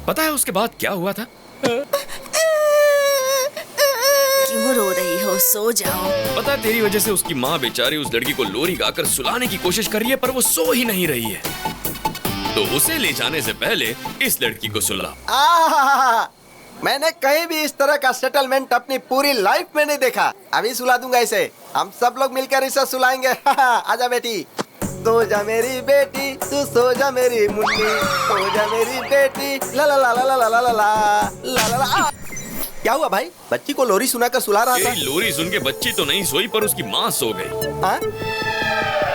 पता है उसके बाद क्या हुआ था? क्यों रो रही हो? सो जाओ। पता है तेरी वजह से उसकी माँ बेचारी उस लड़की को लोरी गाकर सुलाने की कोशिश कर रही है, पर वो सो ही नहीं रही है। तो उसे ले जाने से पहले इस लड़की को सुला। मैंने कहीं भी इस तरह का सेटलमेंट अपनी पूरी लाइफ में नहीं देखा। अभी सुला दूंगा इसे। हम सब लोग मिलकर इसे सुलाएंगे। आजा बेटी, सो जा मेरी बेटी, तू सो जा मेरी मुन्नी, सो जा मेरी बेटी, ला ला ला ला ला ला ला ला ला ला ला। क्या हुआ भाई? बच्ची को लोरी सुनाकर सुला रहा था। लोरी सुन के बच्ची तो नहीं सोई, पर उसकी माँ सो गई। हाँ?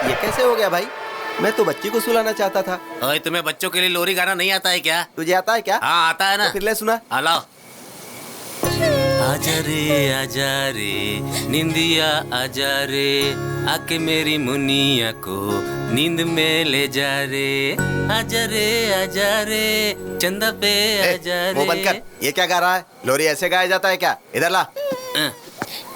ये कैसे हो गया भाई? मैं तो बच्ची को सुलाना चाहता था। ओए, तुम्हें बच्चों के लिए लोरी गाना नहीं आता है क्या? तुझे आता है क्या? हाँ आता है ना। तो फिर ले सुना। लाओ। आजा रे निंदिया आजा रे, आके मेरी मुनिया को नींद में ले जा रे। आजा रे चंदा पे आजा रे। वो बंद कर। ये क्या गा रहा है? लोरी ऐसे गाया जाता है क्या? इधर ला।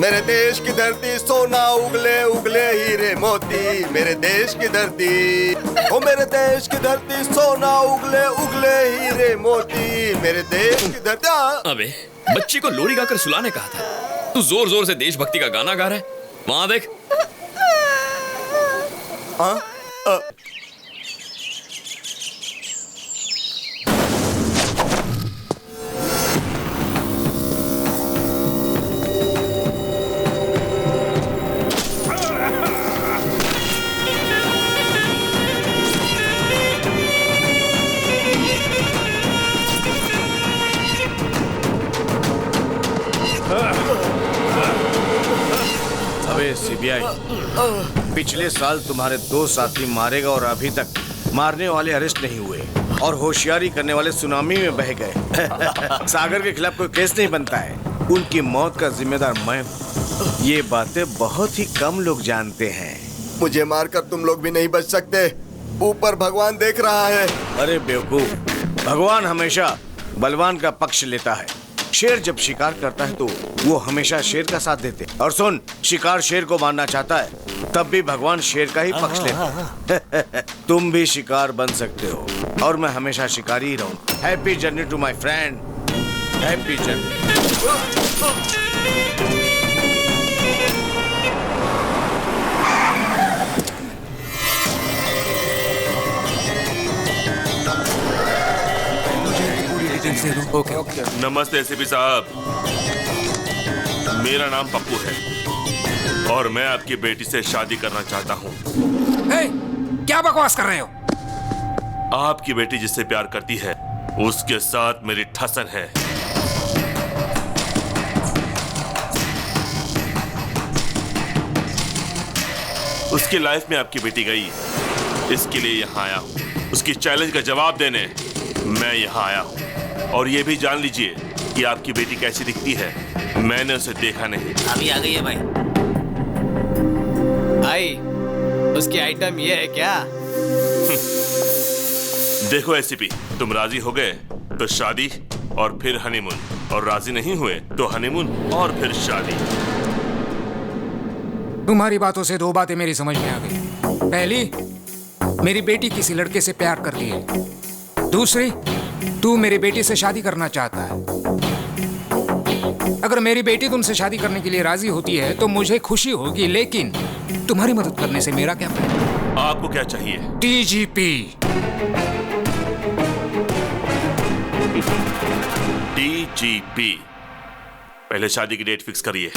मेरे देश की धरती सोना उगले उगले हीरे मोती, मेरे देश की धरती, ओ मेरे देश की धरती सोना उगले उगले हीरे मोती, मेरे देश की धरती। अबे बच्ची को लोरी गाकर सुलाने कहा था, तू जोर जोर से देशभक्ति का गाना गा रहा है। वहां देख। सीबीआई, पिछले साल तुम्हारे 2 साथी मारे गए और अभी तक मारने वाले अरेस्ट नहीं हुए और होशियारी करने वाले सुनामी में बह गए। सागर के खिलाफ कोई केस नहीं बनता है, उनकी मौत का जिम्मेदार मैं हूँ। ये बातें बहुत ही कम लोग जानते हैं। मुझे मारकर तुम लोग भी नहीं बच सकते, ऊपर भगवान देख रहा है। अरे बेवकूफ, भगवान हमेशा बलवान का पक्ष लेता है। शेर जब शिकार करता है तो वो हमेशा शेर का साथ देते। और सुन, शिकार शेर को मारना चाहता है तब भी भगवान शेर का ही पक्ष लेता है। तुम भी शिकार बन सकते हो और मैं हमेशा शिकारी ही रहूं। Happy journey to my friend, happy journey. Okay. नमस्ते एसीपी साहब, मेरा नाम पप्पू है और मैं आपकी बेटी से शादी करना चाहता हूँ। क्या बकवास कर रहे हो? आपकी बेटी जिससे प्यार करती है उसके साथ मेरी ठसन है। उसकी लाइफ में आपकी बेटी गई, इसके लिए यहाँ आया हूँ। उसकी चैलेंज का जवाब देने मैं यहाँ आया हूँ। और ये भी जान लीजिए कि आपकी बेटी कैसी दिखती है, मैंने उसे देखा नहीं। अभी आ गई है भाई। भाई उसकी आइटम ये है क्या? देखो एसीपी, तुम राजी हो गए तो शादी और फिर हनीमून, और राजी नहीं हुए तो हनीमून और फिर शादी। तुम्हारी बातों से 2 बातें मेरी समझ में आ गई। पहली, मेरी बेटी किसी लड़के से प्यार कर रही है। दूसरी, तू मेरी बेटी से शादी करना चाहता है। अगर मेरी बेटी तुमसे शादी करने के लिए राजी होती है तो मुझे खुशी होगी, लेकिन तुम्हारी मदद करने से मेरा क्या फायदा? आपको क्या चाहिए? डीजीपी। डीजीपी। पहले शादी की डेट फिक्स करिए।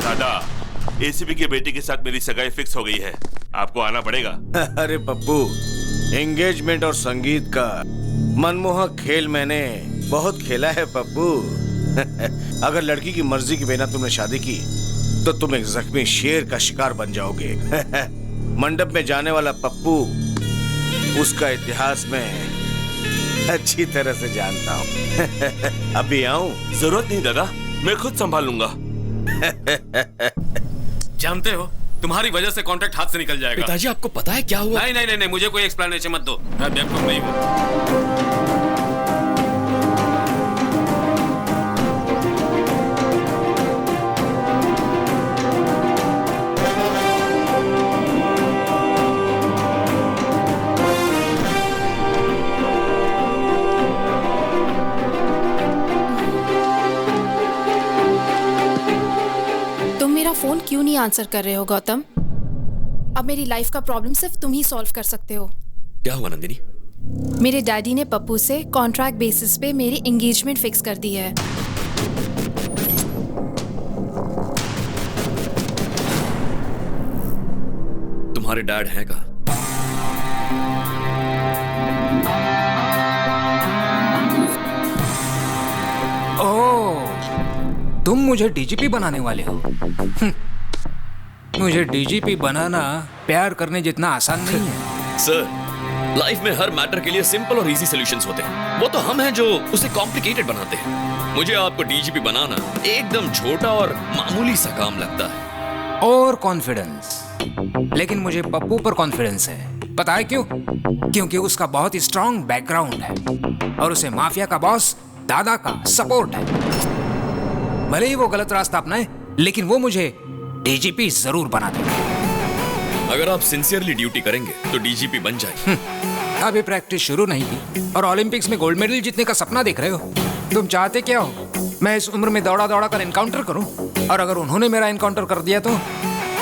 दादा, एसीपी की बेटी के साथ मेरी सगाई फिक्स हो गई है, आपको आना पड़ेगा। अरे पप्पू, एंगेजमेंट और संगीत का मनमोहक खेल मैंने बहुत खेला है पप्पू। अगर लड़की की मर्जी के बिना तुमने शादी की तो तुम एक जख्मी शेर का शिकार बन जाओगे। मंडप में जाने वाला पप्पू उसका इतिहास में अच्छी तरह से जानता हूँ। अभी आऊं? जरूरत नहीं दादा, मैं खुद संभाल लूंगा। जानते हो, तुम्हारी वजह से कॉन्ट्रैक्ट हाथ से निकल जाएगा। पिताजी आपको पता है क्या हुआ? नहीं, मुझे कोई एक्सप्लेनेशन मत दो, मैं बेवकूफ नहीं हूँ। फोन क्यों नहीं आंसर कर रहे हो गौतम? अब मेरी लाइफ का प्रॉब्लम सिर्फ तुम ही सॉल्व कर सकते हो। क्या हुआ नंदिनी? मेरे डैडी ने पप्पू से कॉन्ट्रैक्ट बेसिस पे मेरी एंगेजमेंट फिक्स कर दी है। तुम्हारे डैड हैं कहाँ? तुम मुझे डीजीपी बनाने वाले हो? मुझे डीजीपी बनाना प्यार करने जितना आसान नहीं है। सर, लाइफ में हर मैटर के लिए सिंपल और इजी सॉल्यूशंस होते हैं। वो तो हम हैं जो उसे कॉम्प्लिकेटेड बनाते हैं। मुझे आपको डीजीपी बनाना एकदम छोटा और मामूली सा काम लगता है। और कॉन्फिडेंस, लेकिन मुझे पप्पू पर कॉन्फिडेंस है। पता है क्यों? क्योंकि उसका बहुत स्ट्रॉन्ग बैकग्राउंड है और उसे माफिया का बॉस दादा का सपोर्ट है। भले ही वो गलत रास्ता अपनाए, लेकिन वो मुझे डीजीपी जरूर बना देगा। अगर आप सिंसियरली ड्यूटी करेंगे तो डीजीपी बन जाए। अभी प्रैक्टिस शुरू नहीं की और ओलंपिक्स में गोल्ड मेडल जीतने का सपना देख रहे हो। तुम चाहते क्या हो? मैं इस उम्र में दौड़ा दौड़ा कर एनकाउंटर करूं? और अगर उन्होंने मेरा एनकाउंटर कर दिया तो?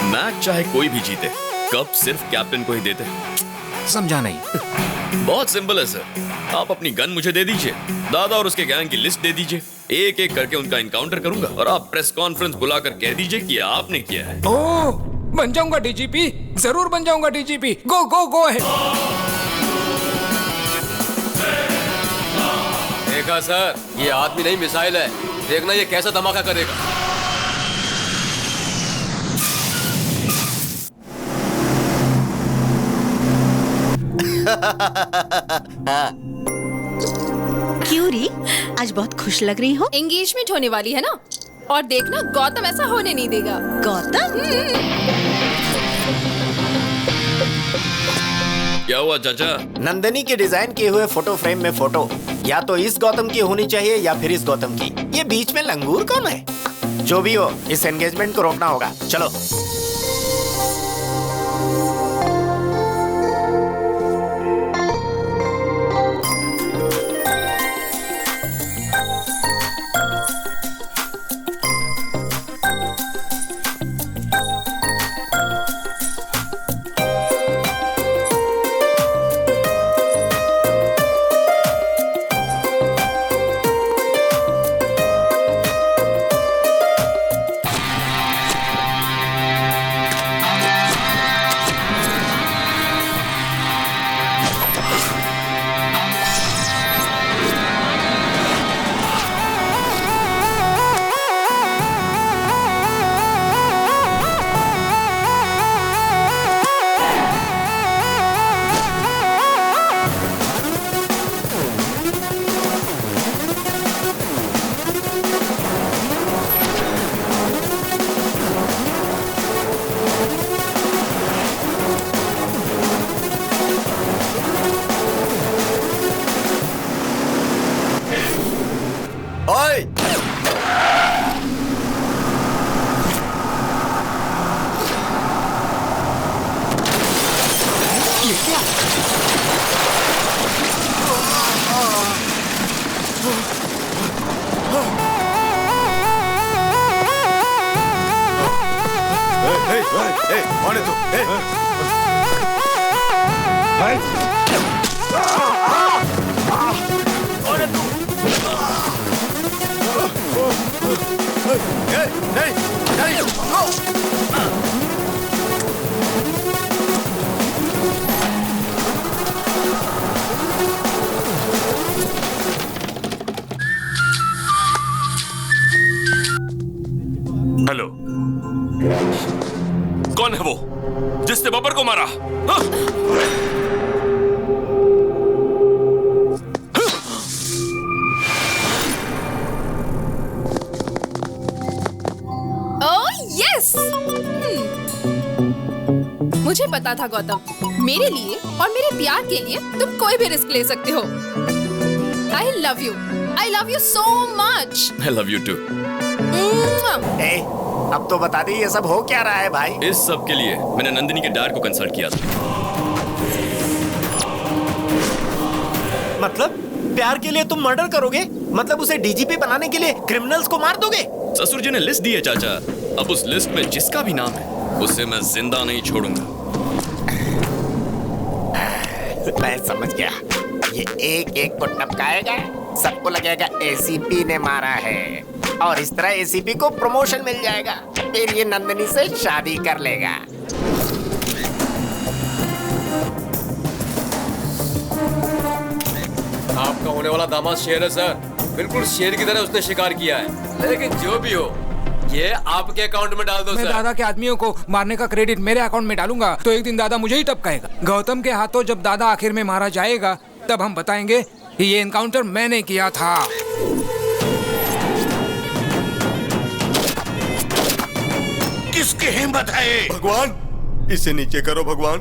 मैच चाहे कोई भी जीते, कप सिर्फ कैप्टन को ही देते। समझा नहीं। बहुत सिंपल है सर, आप अपनी गन मुझे दे दीजिए, दादा और उसके गैंग की लिस्ट दे दीजिए, एक एक करके उनका एनकाउंटर करूंगा और आप प्रेस कॉन्फ्रेंस बुलाकर कह दीजिए कि आपने किया है। ओह, बन जाऊंगा डीजीपी, जरूर बन जाऊंगा डीजीपी। गो गो गो है। देखा सर, ये आदमी नहीं मिसाइल है। देखना ये कैसा धमाका करेगा। क्यों री, आज बहुत खुश लग रही हो? एंगेजमेंट होने वाली है ना, और देखना गौतम ऐसा होने नहीं देगा। गौतम? क्या हुआ चाचा? नंदिनी के डिजाइन किए हुए फोटो फ्रेम में फोटो या तो इस गौतम की होनी चाहिए या फिर इस गौतम की। ये बीच में लंगूर कौन है? जो भी हो, इस एंगेजमेंट को रोकना होगा। चलो। हेलो, कौन है वो जिसने बब्बर को मारा? ओह यस, मुझे पता था गौतम, मेरे लिए और मेरे प्यार के लिए तुम कोई भी रिस्क ले सकते हो। I love you so much. I love you too. ए, अब तो बता दी ये सब हो क्या रहा है भाई? इस सब के लिए मैंने नंदिनी के डैड को कंसल्ट किया था। मतलब प्यार के लिए तुम मर्डर करोगे? मतलब उसे डीजीपी बनाने के लिए क्रिमिनल्स को मार दोगे? ससुर जी ने लिस्ट दी है चाचा, अब उस लिस्ट में जिसका भी नाम है उसे मैं जिंदा नहीं छोड़ूंगा। मैं समझ गया, ये एक एक को टपकाएगा, सबको लगेगा एसीपी ने मारा है, और इस तरह एसीपी को प्रमोशन मिल जाएगा, फिर ये नंदिनी से शादी कर लेगा। आपका होने वाला दामाद शेर है सर, बिल्कुल शेर की तरह उसने शिकार किया है। लेकिन जो भी हो, ये आपके अकाउंट में डाल दो मैं सर। दादा के आदमियों को मारने का क्रेडिट मेरे अकाउंट में डालूंगा तो एक दिन दादा मुझे ही टपकाएगा। गौतम के हाथों जब दादा आखिर में मारा जाएगा तब हम बताएंगे कि ये एनकाउंटर मैंने किया था। किसकी हिम्मत है? भगवान, इसे नीचे करो भगवान।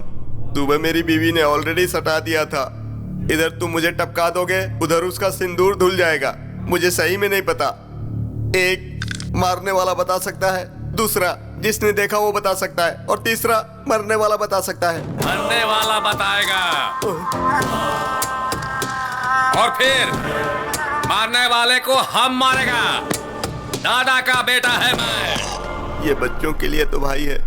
सुबह मेरी बीवी ने ऑलरेडी सटा दिया था, इधर तुम मुझे टपका दोगे, उधर उसका सिंदूर धुल जाएगा। मुझे सही में नहीं पता। एक मारने वाला बता सकता है, दूसरा जिसने देखा वो बता सकता है, और तीसरा मरने वाला बता सकता है। मरने वाला बताएगा, और फिर मारने वाले को हम मारेगा। दादा का बेटा है मैं। ये बच्चों के लिए तो भाई है,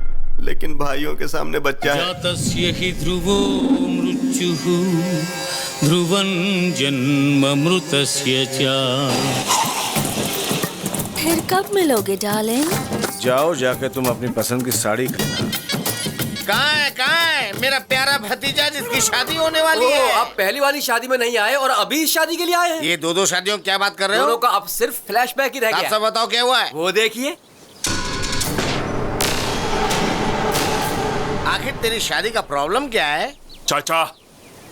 लेकिन भाइयों के सामने बच्चा है। जातस्य हि ध्रुवो मृत्युः ध्रुवं जन्ममृतस्य च। फिर कब मिलोगे डार्लिंग? जाओ, जाके तुम अपनी पसंद की साड़ी खरीदो। कहाँ है मेरा प्यारा भतीजा जिसकी शादी होने वाली है? आप पहली वाली शादी में नहीं आए और अभी इस शादी के लिए आए हैं। ये दो शादियों की क्या बात कर रहे हो? दोनों का अब सिर्फ फ्लैशबैक ही रह गया। आप सब बताओ क्या हुआ है? वो देखिए। आखिर तेरी शादी का प्रॉब्लम क्या है? चाचा,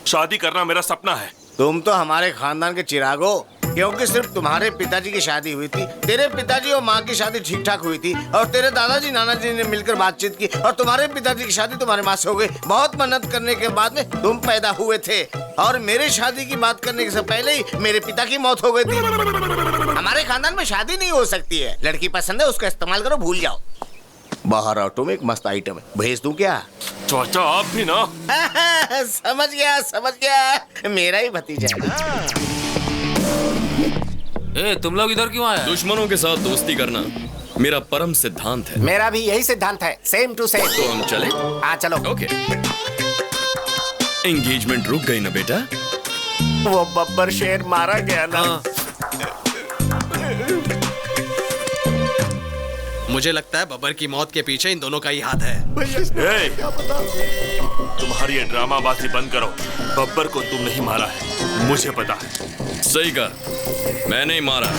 शादी करना मेरा सपना है। तुम तो हमारे खानदान के चिराग हो, क्योंकि सिर्फ तुम्हारे पिताजी की शादी हुई थी, तेरे पिताजी और माँ की शादी ठीक ठाक हुई थी, और तेरे दादाजी नानाजी ने मिलकर बातचीत की, और तुम्हारे पिताजी की शादी तुम्हारे माँ से हो गई। बहुत मेहनत करने के बाद में तुम पैदा हुए थे, और मेरे शादी की बात करने से पहले ही मेरे पिता की मौत हो गई थी। हमारे खानदान में शादी नहीं हो सकती है। लड़की पसंद है, उसका इस्तेमाल करो, भूल जाओ। बाहर ऑटो में एक मस्त आइटम है, भेज दूं क्या? चाचा आप भी ना। समझ गया, मेरा ही भतीजा है ना। ए, तुम लोग इधर क्यों आए? दुश्मनों के साथ दोस्ती करना मेरा परम सिद्धांत है। मेरा भी यही सिद्धांत है, सेम टू सेम। तो हम चले? हाँ चलो। ओके। एंगेजमेंट रुक गई ना बेटा? वो बब्बर शेर मारा गया ना। मुझे लगता है बब्बर की मौत के पीछे इन दोनों का ही हाथ है। तुम्हारी ये ड्रामाबाजी बंद करो। बब्बर को तुम नहीं मारा है, मुझे पता है। सही कहा, मैंने ही मारा।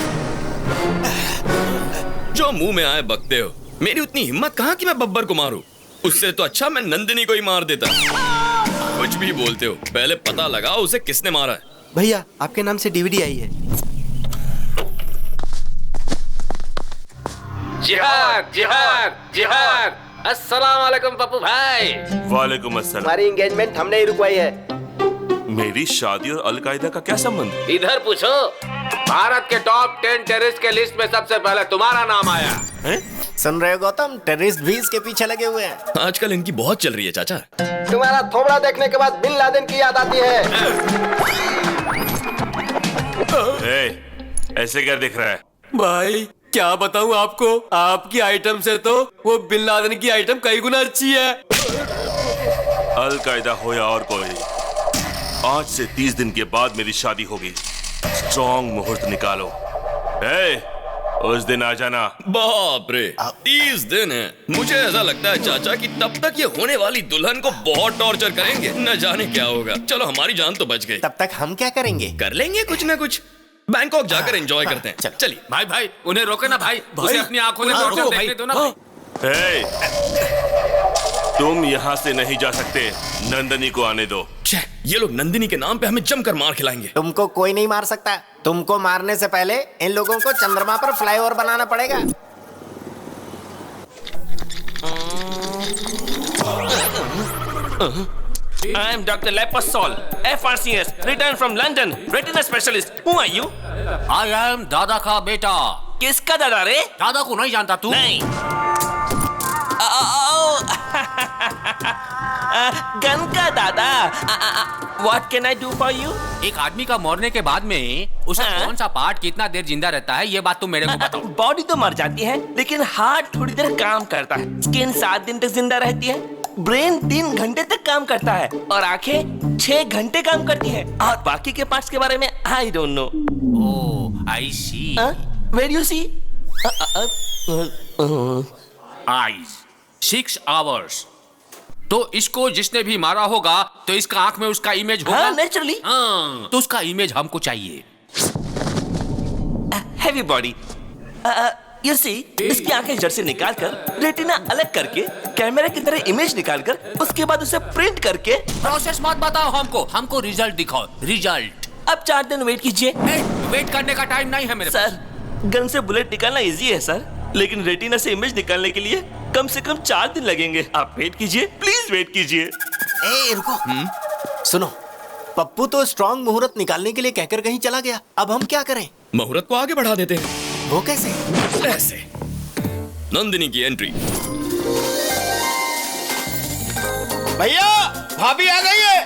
जो मुंह में आए बकते हो। मेरी उतनी हिम्मत कहाँ कि मैं बब्बर को मारूं? उससे तो अच्छा मैं नंदिनी को ही मार देता। कुछ भी बोलते हो, पहले पता लगाओ उसे किसने मारा है। भैया, आपके नाम से डीवीडी आई है। जिहाद जिहाद जिहाद। अस्सलाम वालेकुम पप्पू भाई। वालेकुम अस्सलाम। हमारी एंगेजमेंट हमने ही रुकवाई है। मेरी शादी और अलकायदा का क्या संबंध? इधर पूछो। भारत के टॉप 10 टेररिस्ट के लिस्ट में सबसे पहले तुम्हारा नाम आया है? सुन रहे हो गौतम, टेररिस्ट भी इसके पीछे लगे हुए हैं। आजकल इनकी बहुत चल रही है चाचा। तुम्हारा थोबड़ा देखने के बाद बिन लादेन की याद आती है। ऐसे क्या दिख रहा है? भाई क्या बताऊं आपको, आपकी आइटम से तो वो बिन लादेन की आइटम कई गुना अच्छी है। अलकायदा हो या और कोई, आज से 30 दिन के बाद मेरी शादी होगी। स्ट्रॉन्ग मुहूर्त निकालो। उस दिन आ जाना। बाप रे, 30 दिन है। मुझे ऐसा लगता है चाचा कि तब तक ये होने वाली दुल्हन को बहुत टॉर्चर करेंगे, न जाने क्या होगा। चलो हमारी जान तो बच गई। तब तक हम क्या करेंगे? कर लेंगे कुछ ना कुछ। बैंकॉक जाकर एंजॉय करते हैं। चलिए भाई भाई उन्हें रोके ना भाई, उसे अपनी आंखों से टॉर्चर देखने दो ना भाई। तुम यहाँ से नहीं जा सकते, नंदनी को आने दो। ये लोग नंदिनी के नाम पे हमें जमकर मार खिलाएंगे। तुमको कोई नहीं मार सकता। तुमको मारने से पहले इन लोगों को चंद्रमा पर फ्लाईओवर बनाना पड़ेगा। I am Dr. Lepasol, FRCS, returned from London, retina specialist. Who are you? I am दादा का बेटा। किसका दादा रे? दादा को नहीं जानता तू? नहीं। गन का दादा। What can I do for you? एक आदमी का मरने के बाद में उसका कौन सा पार्ट कितना देर जिंदा रहता है, ये बात तुम मेरे को बताओ। बॉडी तो मर जाती है, लेकिन हार्ट थोड़ी देर काम करता है। स्किन 7 दिन तक जिंदा रहती है। ब्रेन 3 घंटे तक काम करता है और आंखें 6 घंटे काम करती है। और बाकी के पार्ट्स के बारे में I don't know. Oh, I see. Where do you see? Eyes 6 hours। तो इसको जिसने भी मारा होगा तो इसका आंख में उसका इमेज होगा। हाँ, naturally। हाँ, तो उसका इमेज हमको चाहिए। Heavy body। You see, इसकी आंखें जड़ से निकालकर रेटिना अलग करके कैमरा की तरह इमेज निकालकर उसके बाद उसे प्रिंट करके। प्रोसेस मत बताओ हमको रिजल्ट दिखाओ। रिजल्ट अब 4 दिन वेट कीजिए। वेट करने का टाइम नहीं है मेरे पास। सर, गन से बुलेट निकालना इजी है सर, लेकिन रेटिना से इमेज निकालने के लिए कम से कम 4 दिन लगेंगे। आप वेट कीजिए, प्लीज वेट कीजिए। रुको। सुनो, पप्पू तो स्ट्रॉन्ग मुहूर्त निकालने के लिए कहकर कहीं चला गया। अब हम क्या करें? मुहूर्त को आगे बढ़ा देते हैं। वो कैसे? ऐसे। नंदिनी की एंट्री। भैया, भाभी आ गई है।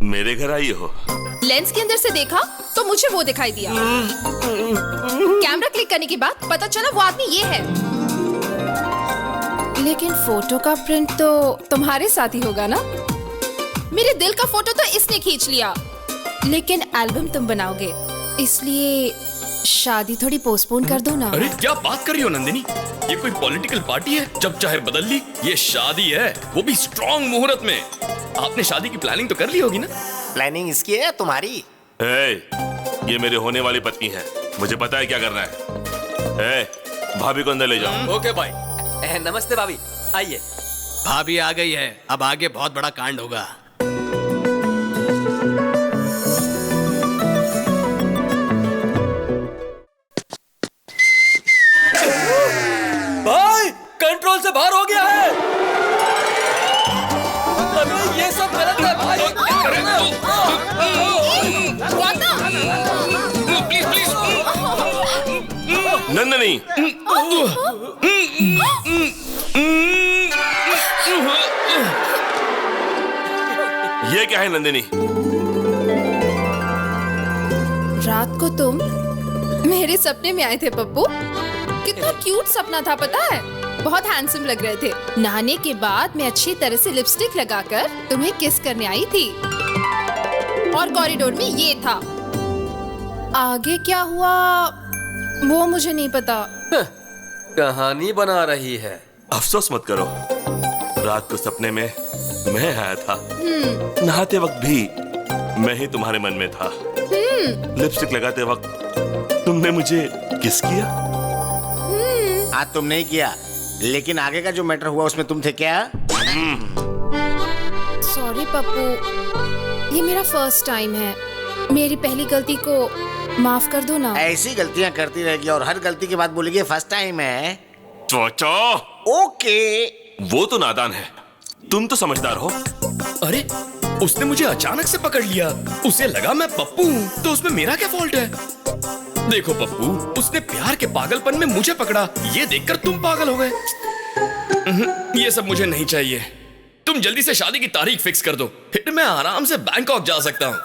मेरे घर आई हो? लेंस के अंदर से देखा तो मुझे वो दिखाई दिया। कैमरा क्लिक करने के बाद पता चला वो आदमी ये है। लेकिन फोटो का प्रिंट तो तुम्हारे साथ ही होगा ना? मेरे दिल का फोटो तो इसने खींच लिया, लेकिन एल्बम तुम बनाओगे, इसलिए शादी थोड़ी पोस्टपोन कर दो ना। अरे क्या बात कर रही हो नंदिनी? ये कोई पॉलिटिकल पार्टी है? जब चाहे बदल ली। ये शादी है, वो भी स्ट्रॉन्ग मुहूर्त में। आपने शादी की प्लानिंग तो कर ली होगी ना? प्लानिंग इसकी है या तुम्हारी? ये मेरे होने वाली पत्नी है, मुझे पता है क्या करना है। भाभी को अंदर ले जाओ। ओके भाई। नमस्ते भाभी, आइए। भाभी आ गई है, अब आगे बहुत बड़ा कांड होगा। भाई, कंट्रोल से बाहर हो गया है। अरे ये सब गलत है भाई। Please please. नंदनी, ये क्या है नंदिनी? रात को तुम मेरे सपने में आए थे पप्पू। कितना क्यूट सपना था पता है? बहुत हैंडसम लग रहे थे। नहाने के बाद मैं अच्छी तरह से लिपस्टिक लगाकर तुम्हें किस करने आई थी और कॉरिडोर में ये था। आगे क्या हुआ वो मुझे नहीं पता। कहानी बना रही है। अफसोस मत करो, रात को सपने में मैं आया था। नहाते वक्त भी मैं ही तुम्हारे मन में था। लिपस्टिक लगाते वक्त तुमने मुझे किस किया? हाँ, तुम नहीं किया, लेकिन आगे का जो मैटर हुआ उसमें तुम थे क्या? सॉरी पप्पू, ये मेरा फर्स्ट टाइम है। मेरी पहली गलती को माफ कर दो ना। ऐसी गलतियां करती रहेगी और हर गलती के बाद बोलेगी फर्स्ट टाइम है। चोचो। ओके। वो तो नादान है, तुम तो समझदार हो। अरे उसने मुझे अचानक से पकड़ लिया। उसे लगा मैं पप्पू हूँ, तो उसमें मेरा क्या फॉल्ट है? देखो पप्पू, उसने प्यार के पागलपन में मुझे पकड़ा, ये देखकर तुम पागल हो गए। ये सब मुझे नहीं चाहिए। तुम जल्दी से शादी की तारीख फिक्स कर दो, फिर मैं आराम से बैंकॉक जा सकता हूँ।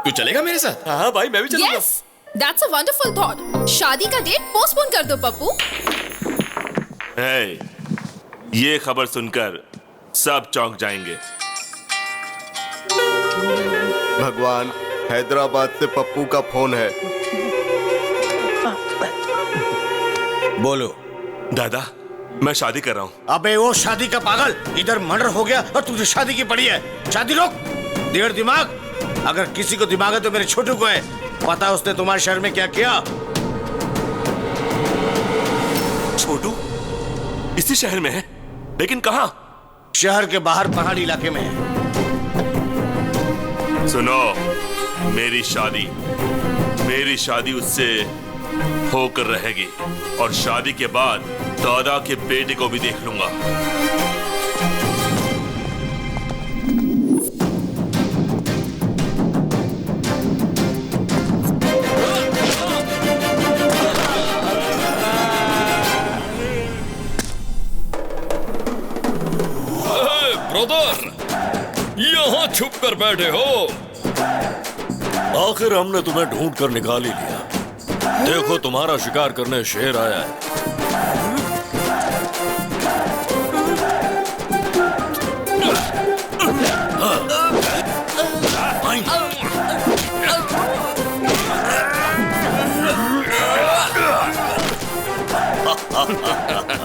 तू चलेगा मेरे साथ? हाँ भाई, मैं भी चलूंगा। Yes, that's a wonderful thought। शादी का डेट पोस्टपोन कर दो पप्पू। ये खबर सुनकर सब चौंक जाएंगे। भगवान, हैदराबाद से पप्पू का फोन है। बोलो। दादा, मैं शादी कर रहा हूँ। अबे वो शादी का पागल, इधर मर्डर हो गया और तुझे शादी की पड़ी है। शादी रोक, देर दिमाग। अगर किसी को दिमाग है तो मेरे छोटू को है। पता उसने तुम्हारे शहर में क्या किया? छोटू इसी शहर में है, लेकिन कहाँ? शहर के बाहर पहाड़ी इलाके में है। सुनो, मेरी शादी उससे होकर रहेगी और शादी के बाद दादा के बेटे को भी देख लूंगा। ब्रदर, यहाँ छुप कर बैठे हो? आखिर हमने तुम्हें ढूंढ कर निकाल ही लिया। देखो, तुम्हारा शिकार करने शेर आया है।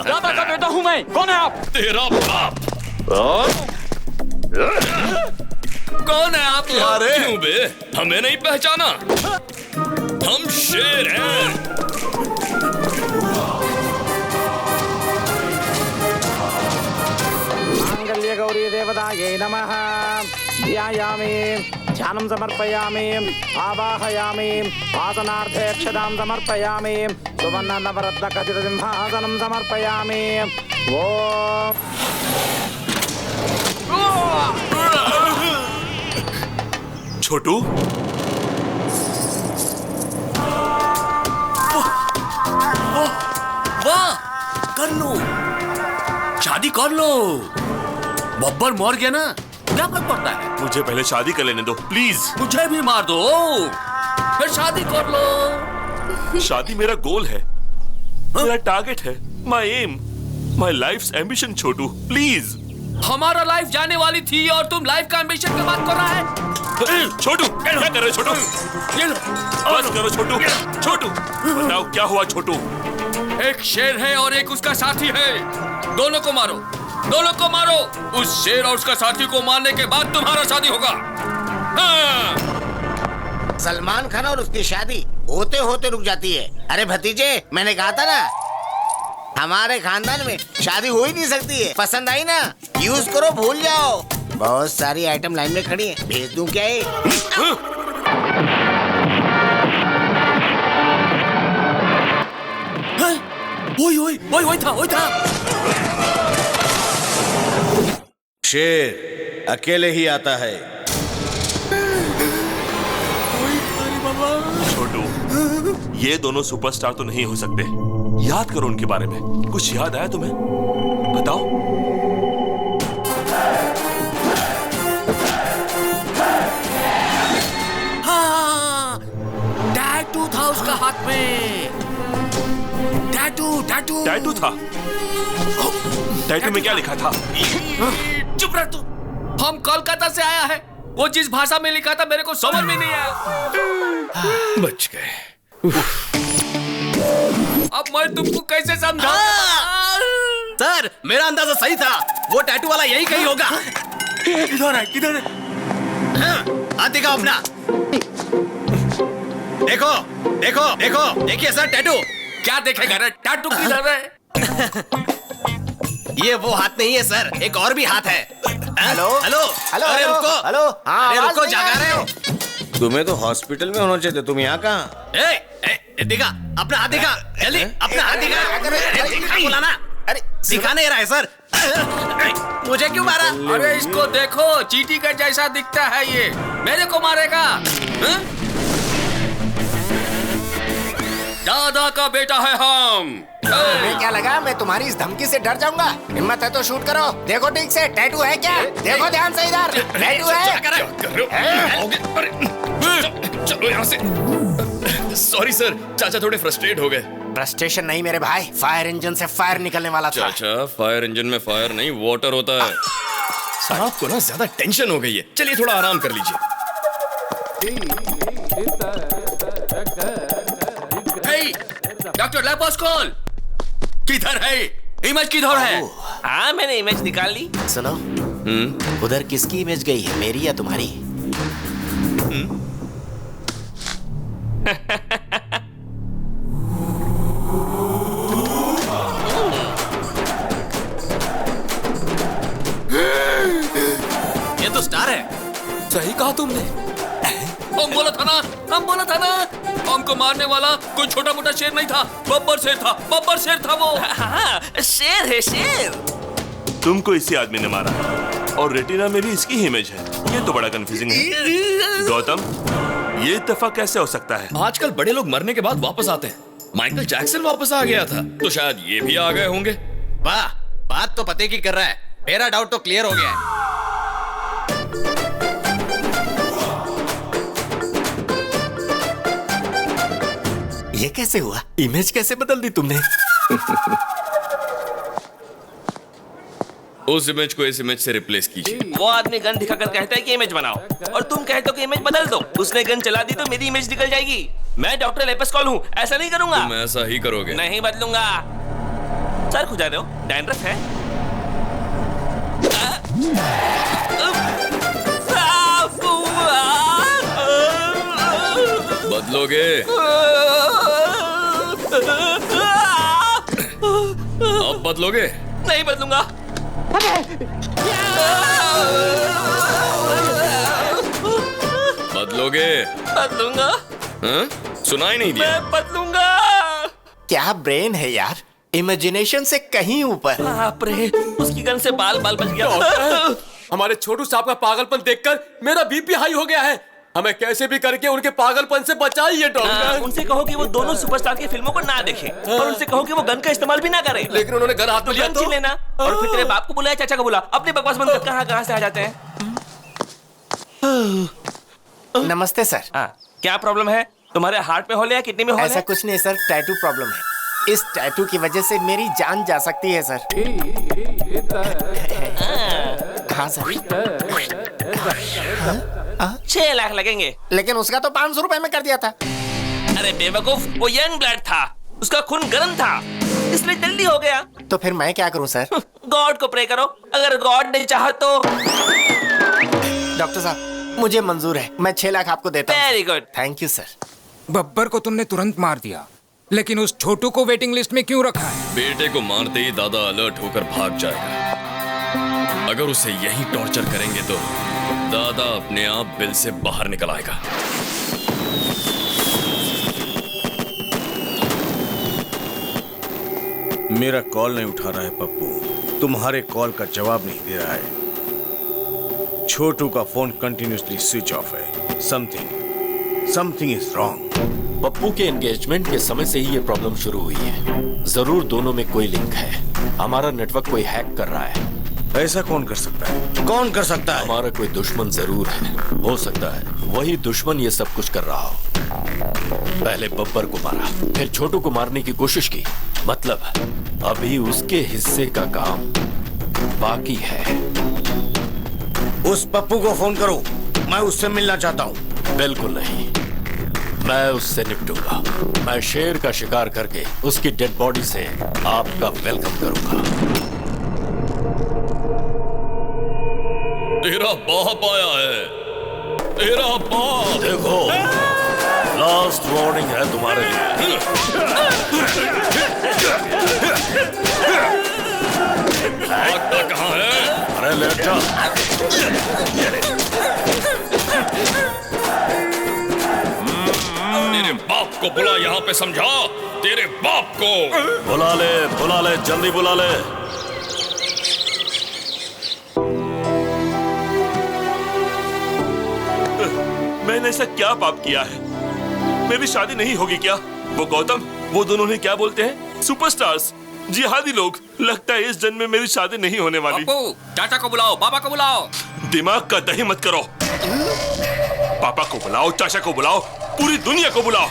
दादा का बेटा हूँ मैं। कौन है आप? तेरा बाप। कौन है आप? क्यों बे? हमें नहीं पहचाना? हम शेर हैं। मांगल्य गौरी देवतायै नमः। ध्यायामि, ध्यानं समर्पयामि, आवाहयामि, आसनार्थे अक्षतां समर्पयामि, सुवर्ण नवरत्न खचित सिंहासनं समर्पयामि। छोटू, वाह, कर लो, शादी कर लो। बब्बर मर गया ना, क्या फर्क पड़ता है? मुझे पहले शादी कर लेने दो प्लीज। मुझे भी मार दो, फिर शादी कर लो। शादी मेरा गोल है, मेरा टारगेट है, my aim, my life's ambition. Chhotu please. हमारा लाइफ जाने वाली थी और तुम लाइफ का एम्बिशन की बात कर रहा है? छोटू, क्या कर रहे हो छोटू? बस करो छोटू। छोटू, बताओ क्या हुआ छोटू? एक शेर है और एक उसका साथी है। दोनों को मारो, दोनों को मारो। उस शेर और उसका साथी को मारने के बाद तुम्हारा शादी होगा। हाँ। सलमान खान और उसकी शादी होते होते रुक जाती है। अरे भतीजे, मैंने कहा था ना, हमारे खानदान में शादी हो ही नहीं सकती है। पसंद आई ना, यूज करो, भूल जाओ। बहुत सारी आइटम लाइन में खड़ी है, भेज दूं क्या ये? वही था। शेर अकेले ही आता है। छोटू, ये दोनों सुपरस्टार तो नहीं हो सकते। याद करो उनके बारे में। कुछ याद आया तुम्हें? बताओ। हाँ, टैटू था उसका हाथ में। टैटू था? टैटू में क्या लिखा था? चुप रह तू। हम कोलकाता से आया है। वो जिस भाषा में लिखा था मेरे को समझ में नहीं आया। बच गए। अब मैं तुमको कैसे समझाऊं? सर, मेरा अंदाजा सही था। वो टैटू वाला यही कहीं होगा। किधर है? किधर है? हाथ दिखाओ अपना। देखो, देखो, देखो, देखिए सर, टैटू। क्या देखेगा रे? टैटू किधर है? ये वो हाथ नहीं है सर, एक और भी हाथ है। हेलो, हेलो, हेलो, अरे रुको, हेलो। हाँ, अरे आवाज रुको, नहीं जागा आ रहे हो? तुम्हें तो हॉस्पिटल में होना चाहिए, तुम यहाँ कहाँ? दिखा, अपना हाथ दिखा, जल्दी अपना हाथ दिखा। अरे दिखा बोला ना। अरे दिखा नहीं रहा है सर। मुझे क्यों मारा? अरे इसको देखो, चींटी का जैसा दिखता है ये। मेरे को मारेगा? दादा का बेटा है हम। तुम्हें क्या लगा मैं तुम्हारी इस धमकी से डर जाऊंगा? हिम्मत है तो शूट करो। देखो ठीक से, टैटू है क्या? देखो ध्यान से इधर, टैटू है। चलो यहाँ से। सॉरी सर, चाचा थोड़े फ्रस्ट्रेट हो गए। ब्रस्टेशन नहीं मेरे भाई, फायर इंजन से फायर निकलने वाला था। चाचा, फायर इंजन में फायर नहीं वाटर होता है। साहब को ना ज्यादा टेंशन हो गई है, चलिए थोड़ा आराम कर लीजिए। डॉक्टर लेपोस्कोल किधर है? इमेज किधर है? हाँ मैंने इमेज निकाल ली। सुनो, उधर किसकी इमेज गई है, मेरी या तुम्हारी? ये तो स्टार है। सही कहा तुमने। हम बोला था ना हमको मारने वाला कोई छोटा मोटा शेर नहीं था, बब्बर शेर था वो। हाँ, शेर है शेर। तुमको इसी आदमी ने मारा और रेटिना में भी इसकी ही इमेज है। ये तो बड़ा कंफ्यूजिंग है। गौतम, ये इत्तेफाक कैसे हो सकता है? आजकल बड़े लोग मरने के बाद वापस आते हैं। माइकल जैक्सन वापस आ गया था, तो शायद ये भी आ गए होंगे। वाह, बात तो पते की कर रहा है। मेरा डाउट तो क्लियर हो गया है। ये कैसे हुआ? इमेज कैसे बदल दी तुमने? उस इमेज को इस इमेज से रिप्लेस कीजिए। वो आदमी गन दिखाकर कहता है कि इमेज बनाओ, और तुम कहते हो कि इमेज बदल दो। उसने गन चला दी तो मेरी इमेज निकल जाएगी। मैं डॉक्टर लेपोस्कोल हूँ, ऐसा नहीं करूंगा। तुम ऐसा ही करोगे? नहीं बदलूंगा। सर खुजा दो, डैंड्रफ है। बदलोगे? अब बदलोगे? नहीं बदलूंगा। बदलोगे? बदलूंगा। हाँ? सुनाई नहीं दिया? मैं बदलूंगा। क्या ब्रेन है यार, इमेजिनेशन से कहीं ऊपर। बाप रे, उसकी गन से बाल बच गया। हमारे छोटू साहब का पागलपन देखकर मेरा बीपी हाई हो गया है। हमें कैसे भी करके उनके पागलपन से बचाइए डॉक्टर। उनसे कहो कि वो दोनों सुपरस्टार की फिल्मों को ना देखें, और उनसे कहो कि वो गन का इस्तेमाल भी ना करें। लेकिन उन्होंने गन हाथ में लिया तो लेना, और फिर तेरे बाप को बुलाया, चाचा को बुला। अपने बकवास बंद कर, कहाँ से आ जाते हैं। नमस्ते सर। क्या प्रॉब्लम है? तुम्हारे हार्ट में होल है या किडनी में होल है? ऐसा कुछ नहीं सर, टैटू प्रॉब्लम है। इस टैटू की वजह से मेरी जान जा सकती है सर। हाँ सर। 6 लाख लगेंगे। लेकिन उसका तो 500 रुपए में कर दिया था। अरे बेवकूफ, वो यंग ब्लड था, उसका खून गर्म था, इसलिए जल्दी हो गया। तो फिर मैं क्या करूं सर? गॉड को प्रे करो, अगर गॉड ने चाहा तो। डॉक्टर साहब, मुझे मंजूर है, मैं 6 लाख आपको देता हूं। Very good. Thank you sir. Babbar को तुमने तुरंत मार दिया, लेकिन उस छोटू को वेटिंग लिस्ट में क्यों रखा है? बेटे को मारते ही दादा अलर्ट होकर भाग जाएगा। अगर उसे यही टॉर्चर करेंगे तो दादा अपने आप बिल से बाहर निकल आएगा। मेरा कॉल नहीं उठा रहा है पप्पू, तुम्हारे कॉल का जवाब नहीं दे रहा है। छोटू का फोन कंटिन्यूसली स्विच ऑफ है। Something is wrong. पप्पू के एंगेजमेंट के समय से ही ये प्रॉब्लम शुरू हुई है। जरूर दोनों में कोई लिंक है। हमारा नेटवर्क कोई हैक कर रहा है। ऐसा कौन कर सकता है? कौन कर सकता है? हमारा कोई दुश्मन जरूर है। हो सकता है वही दुश्मन ये सब कुछ कर रहा हो। पहले बब्बर को मारा, फिर छोटू को मारने की कोशिश की। मतलब अभी उसके हिस्से का काम बाकी है। उस पप्पू को फोन करो, मैं उससे मिलना चाहता हूँ। बिल्कुल नहीं, मैं उससे निपटूंगा। मैं शेर का शिकार करके उसकी डेड बॉडी से आपका वेलकम करूंगा। तेरा बाप आया है, तेरा बाप। देखो, लास्ट वार्निंग है तुम्हारे लिए। भागता कहाँ है? अरे लेट जा। तेरे बाप को बुला, यहाँ पे समझा। तेरे बाप को बुला ले, जल्दी बुला ले। मैंने ऐसा क्या पाप किया है? मेरी शादी नहीं होगी क्या? वो गौतम, वो दोनों ने क्या बोलते हैं, सुपरस्टार्स, जिहादी लोग। लगता है इस जन्म में मेरी शादी नहीं होने वाली। चाचा को बुलाओ, बाबा को बुलाओ। दिमाग का दही मत करो। पापा को बुलाओ, चाचा को बुलाओ, पूरी दुनिया को बुलाओ।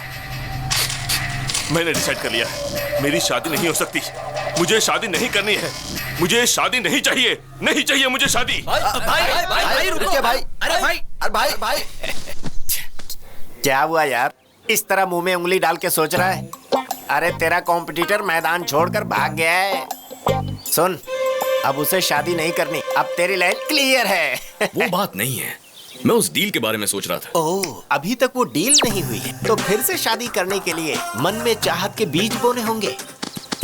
मैंने डिसाइड कर लिया है, मेरी शादी नहीं हो सकती। मुझे शादी नहीं करनी है, मुझे शादी नहीं चाहिए, नहीं चाहिए मुझे शादी। भाई रुकिए भाई। अरे भाई क्या हुआ यार, इस तरह मुंह में उंगली डाल के सोच रहा है? अरे तेरा कॉम्पिटिटर मैदान छोड़कर भाग गया है। सुन, अब उसे शादी नहीं करनी, अब तेरी लाइन क्लियर है। वो बात नहीं है, मैं उस डील के बारे में सोच रहा था। ओह, अभी तक वो डील नहीं हुई है, तो फिर से शादी करने के लिए मन में चाहत के बीज बोने होंगे।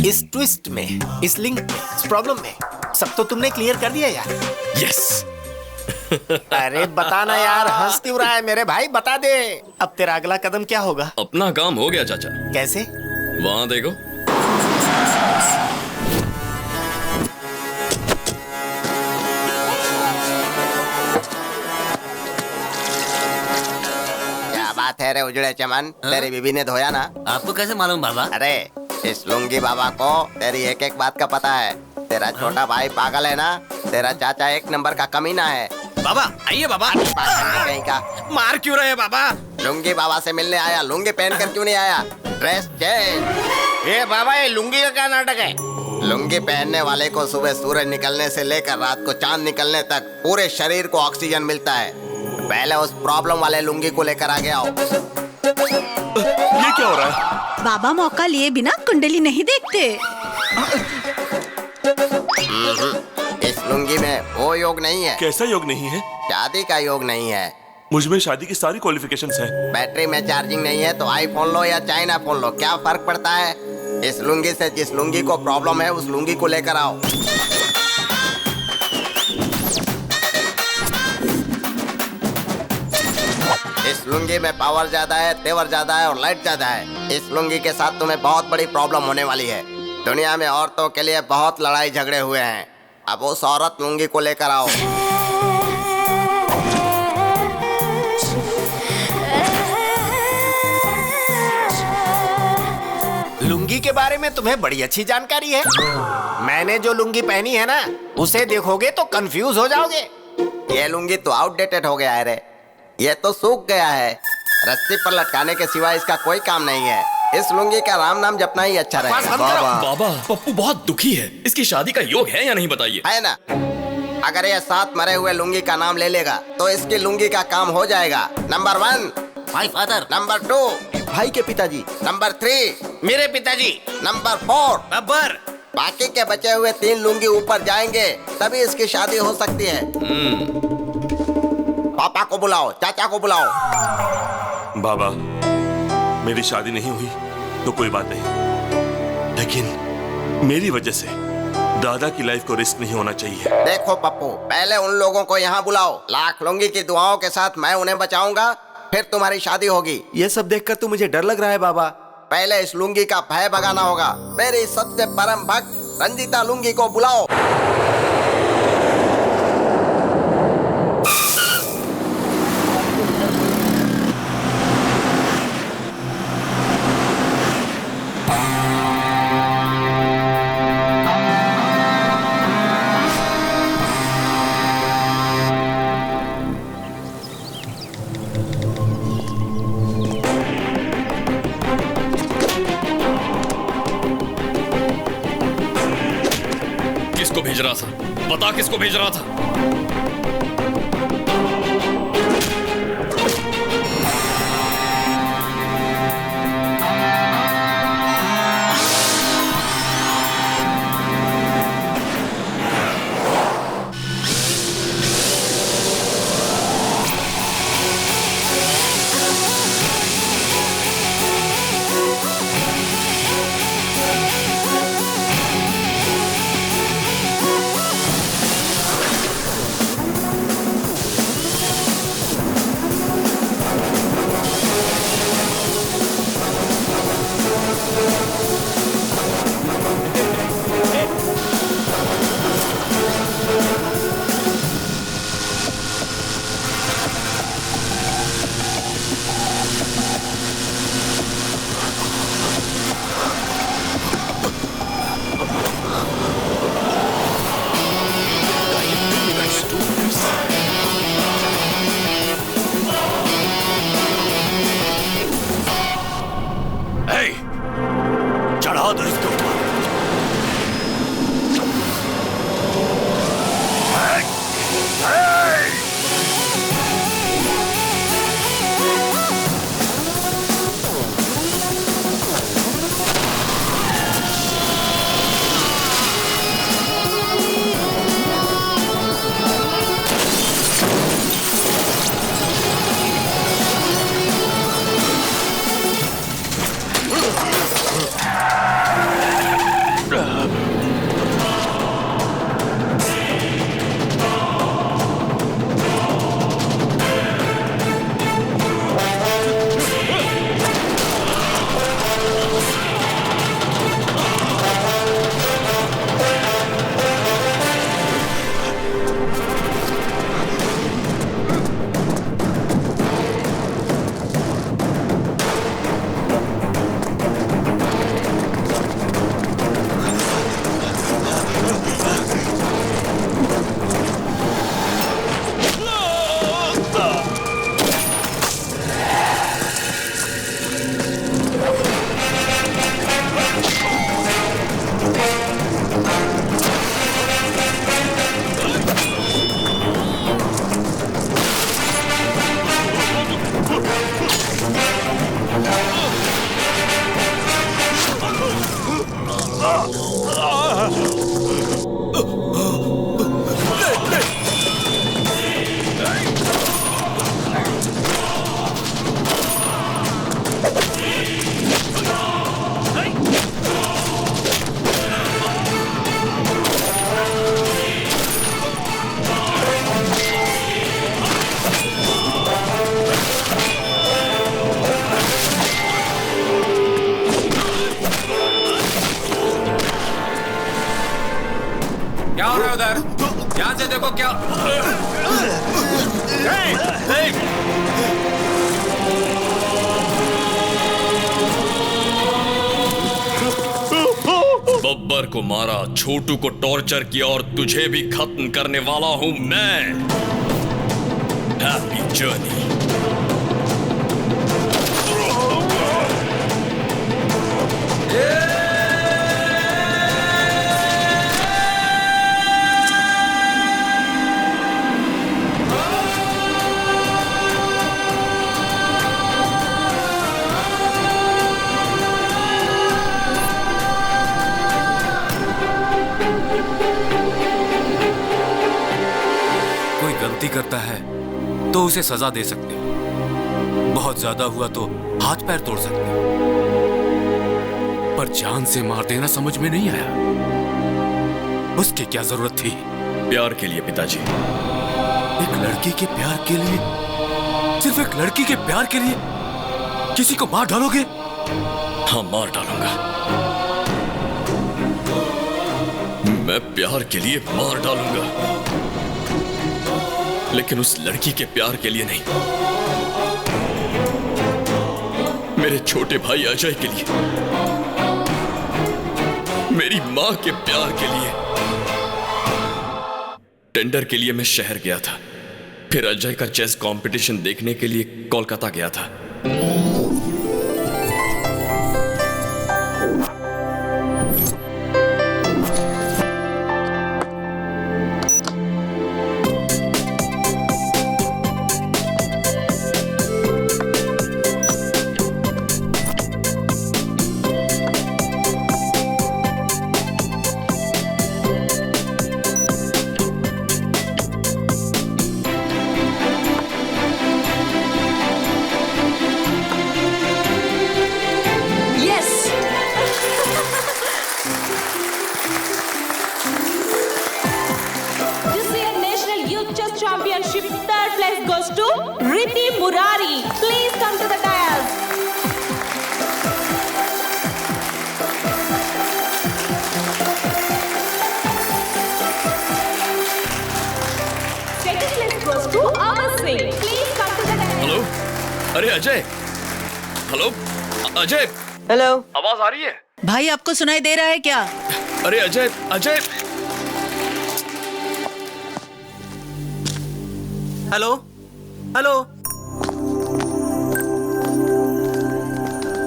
इस ट्विस्ट में, इस लिंक में, इस प्रॉब्लम में, सब तो तुमने क्लियर कर दिया यार। यस। अरे बताना यार, हंस क्यों रहा है मेरे भाई, बता दे। अब तेरा अगला कदम क्या होगा? अपना काम हो गया चाचा। कैसे? वहां देखो। क्या बात है रे उजड़े चमन, तेरी बीबी ने धोया ना? आपको कैसे मालूम बाबा? अरे इस लुंगी बाबा को तेरी एक एक बात का पता है। तेरा छोटा भाई पागल है ना, तेरा चाचा एक नंबर का कमीना है। बाबा आइए बाबा। कहीं का मार क्यों रहे बाबा? लुंगी बाबा से मिलने आया, लुंगी पहन कर क्यों नहीं आया? Dress change. ए बाबा, ये लुंगी का क्या नाटक है? लुंगी पहनने वाले को सुबह सूरज निकलने से लेकर रात को चांद निकलने तक पूरे शरीर को ऑक्सीजन मिलता है। पहले उस प्रॉब्लम वाले लुंगी को लेकर आगे आओ। ये क्या हो रहा है? बाबा मौका लिए बिना कुंडली नहीं देखते। इस लुंगी में वो योग नहीं है। कैसा योग नहीं है? शादी का योग नहीं है। मुझमें शादी की सारी क्वालिफिकेशंस हैं। बैटरी में चार्जिंग नहीं है तो आईफोन लो या चाइना फोन लो, क्या फर्क पड़ता है? इस लुंगी से जिस लुंगी को प्रॉब्लम है उस लुंगी को लेकर आओ। इस लुंगी में पावर ज्यादा है, तेवर ज्यादा है और लाइट ज्यादा है। इस लुंगी के साथ तुम्हें बहुत बड़ी प्रॉब्लम होने वाली है। दुनिया में औरतों के लिए बहुत लड़ाई झगड़े हुए हैं। अब उस औरत लुंगी को लेकर आओ। लुंगी के बारे में तुम्हें बड़ी अच्छी जानकारी है। मैंने जो लुंगी पहनी है ना, उसे देखोगे तो कंफ्यूज हो जाओगे। ये लुंगी तो आउटडेटेड हो गया है रे, ये तो सूख गया है। रस्सी पर लटकाने के सिवा इसका कोई काम नहीं है। इस लुंगी का राम नाम जपना ही अच्छा रहेगा। बाबा पप्पू बहुत दुखी है, इसकी शादी का योग है या नहीं बताइए? है ना, अगर ये 7 मरे हुए लुंगी का नाम ले लेगा तो इसकी लुंगी का काम हो जाएगा। Number 1 my father. नंबर 2 भाई के पिताजी। नंबर 3 मेरे पिताजी। नंबर 4 बब्बर। बाकी के बचे हुए 3 लुंगी ऊपर जाएंगे तभी इसकी शादी हो सकती है। पापा को बुलाओ, चाचा को बुलाओ। बाबा, मेरी शादी नहीं हुई तो कोई बात नहीं, लेकिन मेरी वजह से दादा की लाइफ को रिस्क नहीं होना चाहिए। देखो पप्पू, पहले उन लोगों को यहाँ बुलाओ। लाख लुंगी की दुआओं के साथ मैं उन्हें बचाऊंगा, फिर तुम्हारी शादी होगी। ये सब देखकर तो मुझे डर लग रहा है बाबा। पहले इस लुंगी का भय भगाना होगा। मेरी सबसे परम भक्त रंजीता लुंगी को बुलाओ। किसको भेज रहा था? बता किसको भेज रहा था? क्या हो रहा है उधर? ध्यान से देखो क्या। बब्बर को मारा, छोटू को टॉर्चर किया और तुझे भी खत्म करने वाला हूं मैं। Happy journey. गलती करता है तो उसे सजा दे सकते हो, बहुत ज्यादा हुआ तो हाथ पैर तोड़ सकते हो, पर जान से मार देना समझ में नहीं आया। उसकी क्या जरूरत थी? प्यार के लिए पिताजी। एक लड़की के प्यार के लिए, सिर्फ एक लड़की के प्यार के लिए किसी को मार डालोगे? हाँ, मार डालूंगा। मैं प्यार के लिए मार डालूंगा, लेकिन उस लड़की के प्यार के लिए नहीं, मेरे छोटे भाई अजय के लिए, मेरी मां के प्यार के लिए। टेंडर के लिए मैं शहर गया था, फिर अजय का चेस कंपटीशन देखने के लिए कोलकाता गया था। हेलो, अरे अजय। हेलो अजय। हेलो, आवाज आ रही है? भाई आपको सुनाई दे रहा है क्या? अरे Ajay, Ajay. Hello hello.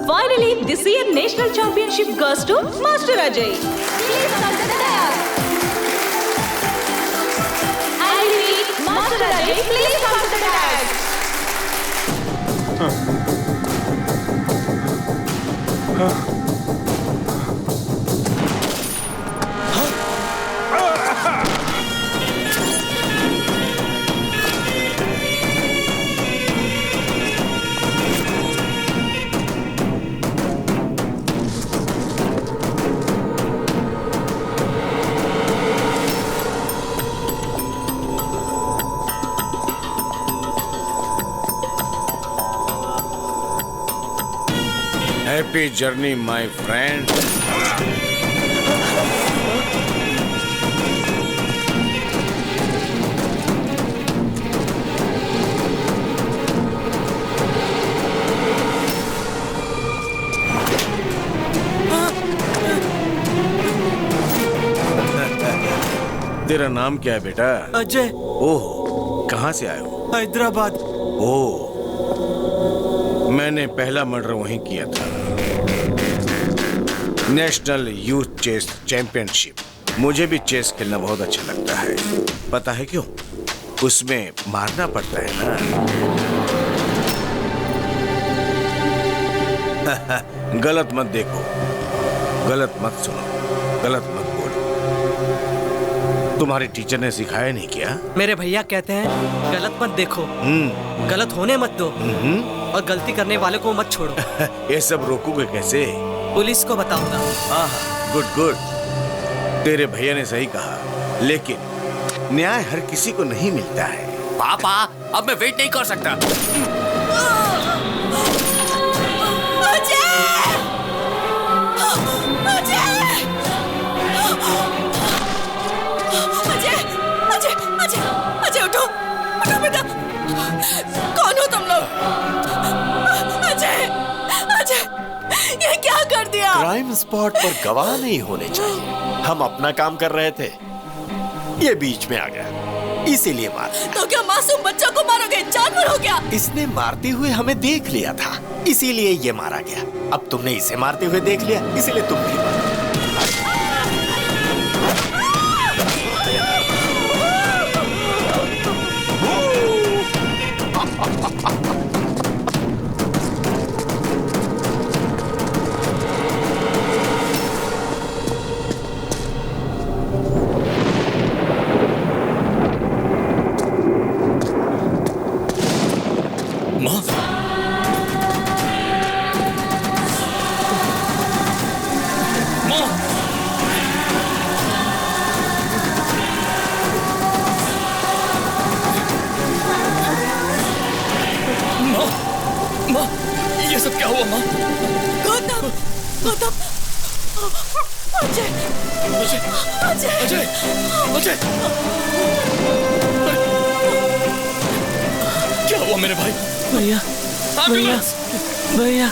Finally, this year national championship goes to Master Ajay. Please come to the dais. I repeat, Master Ajay, please come to the dais. Happy journey my friend. तेरा नाम क्या है बेटा? अजय। ओह, कहाँ से आए हो? हैदराबाद। ओह, मैंने पहला मर्डर वहीं किया था। National youth chess championship. मुझे भी चेस खेलना बहुत अच्छा लगता है। पता है क्यों? उसमें मारना पड़ता है ना। गलत मत देखो, गलत मत सुनो, गलत मत बोलो। तुम्हारे टीचर ने सिखाया नहीं क्या? मेरे भैया कहते हैं गलत मत देखो, गलत होने मत दो, और गलती करने वाले को मत छोड़ो। ये सब रोकोगे कैसे? पुलिस को बताऊंगा। हाँ, गुड गुड। तेरे भैया ने सही कहा, लेकिन न्याय हर किसी को नहीं मिलता है। पापा, अब मैं वेट नहीं कर सकता। क्राइम स्पॉट पर गवाह नहीं होने चाहिए। हम अपना काम कर रहे थे, ये बीच में आ गया, इसीलिए मारा। तो क्या मासूम बच्चा को मारोगे? जानवर हो गया। इसने मारते हुए हमें देख लिया था, इसीलिए ये मारा गया। अब तुमने इसे मारते हुए देख लिया, इसीलिए तुम भी मारो।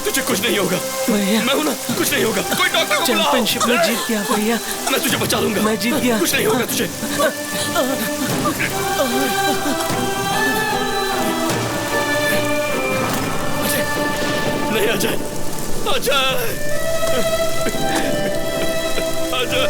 तुझे कुछ नहीं होगा भैया, मैं हूं ना, कुछ नहीं होगा। कोई डॉक्टर को बुलाओ। चैंपियनशिप में जीत गया भैया। मैं तुझे बचा लूंगा। मैं जीत गया। कुछ नहीं होगा तुझे। नहीं अजय, अजय, अजय।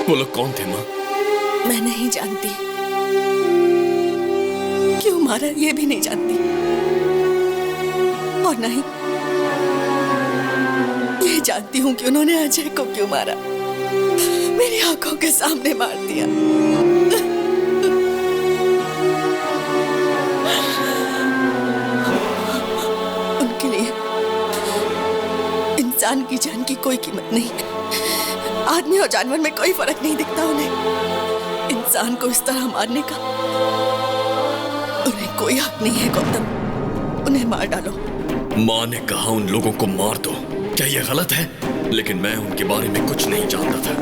वो लोग कौन थे माँ? मैं नहीं जानती, क्यों मारा ये भी नहीं जानती, और नहीं ये जानती हूँ कि उन्होंने अजय को क्यों मारा। मेरी आंखों के सामने मार दिया। उनके लिए इंसान की जान की कोई कीमत नहीं। आदमी और जानवर में कोई फर्क नहीं दिखता उन्हें। इंसान को इस तरह मारने का उन्हें कोई हक नहीं है गौतम। उन्हें मार डालो। माँ ने कहा उन लोगों को मार दो। क्या ये गलत है? लेकिन मैं उनके बारे में कुछ नहीं जानता था।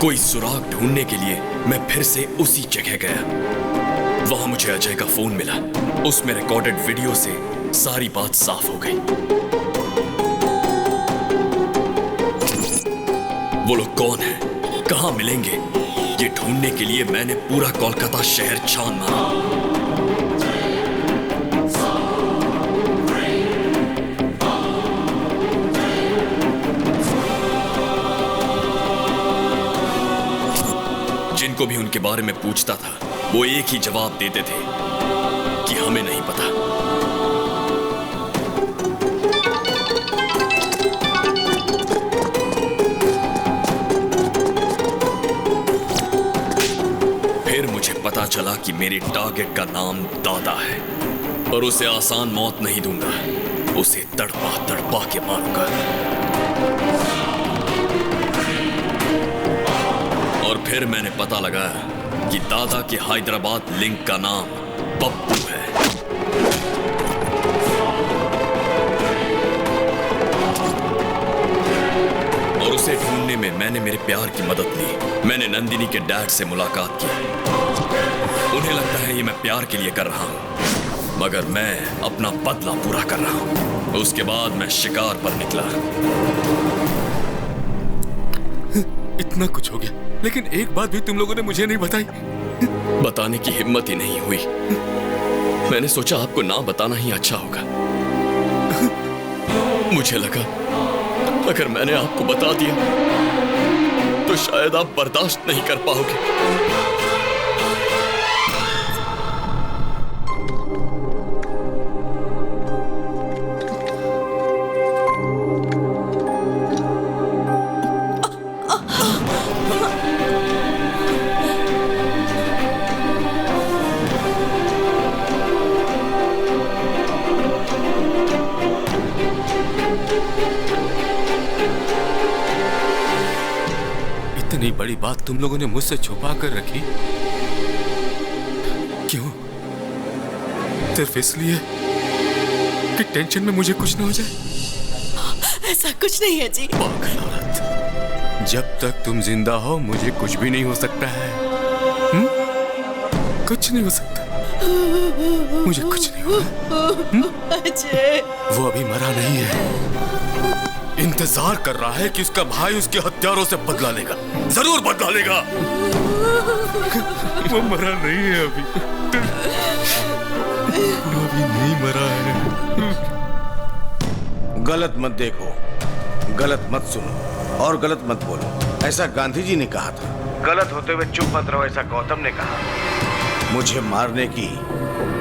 कोई सुराग ढूंढने के लिए मैं फिर से उसी जगह गया। वहां मुझे अजय का फोन मिला। उसमें रिकॉर्डेड वीडियो से सारी बात साफ हो गई। वो लोग कौन है, कहां मिलेंगे, ये ढूंढने के लिए मैंने पूरा कोलकाता शहर छान मारा। जिनको भी उनके बारे में पूछता था वो एक ही जवाब देते थे कि हमें नहीं पता। फिर मुझे पता चला कि मेरे टारगेट का नाम दादा है और उसे आसान मौत नहीं दूंगा। उसे तड़पा तड़पा के मारूंगा। और फिर मैंने पता लगाया कि दादा के हैदराबाद लिंक का नाम पप्पू है। और उसे ढूंढने में मैंने मेरे प्यार की मदद ली। मैंने नंदिनी के डैड से मुलाकात की। उन्हें लगता है ये मैं प्यार के लिए कर रहा हूं, मगर मैं अपना बदला पूरा कर रहा हूं। उसके बाद मैं शिकार पर निकला। इतना कुछ हो गया, लेकिन एक बात भी तुम लोगों ने मुझे नहीं बताई। बताने की हिम्मत ही नहीं हुई। मैंने सोचा आपको ना बताना ही अच्छा होगा। मुझे लगा अगर मैंने आपको बता दिया तो शायद आप बर्दाश्त नहीं कर पाओगे। बात तुम लोगों ने मुझसे छुपा कर रखी? क्यों? सिर्फ इसलिए कि टेंशन में मुझे कुछ न हो जाए? ऐसा कुछ नहीं है जी। पागल औरत, जब तक तुम जिंदा हो मुझे कुछ भी नहीं हो सकता है। कुछ नहीं हो सकता, मुझे कुछ नहीं होगा। अजय, वो अभी मरा नहीं है, इंतजार कर रहा है कि उसका भाई उसके हत्यारों से बदला लेगा, जरूर बदला लेगा। वो मरा नहीं है अभी, वो अभी नहीं मरा है। गलत मत देखो, गलत मत सुनो और गलत मत बोलो, ऐसा गांधी जी ने कहा था। गलत होते हुए चुप मत रहो, ऐसा गौतम ने कहा। मुझे मारने की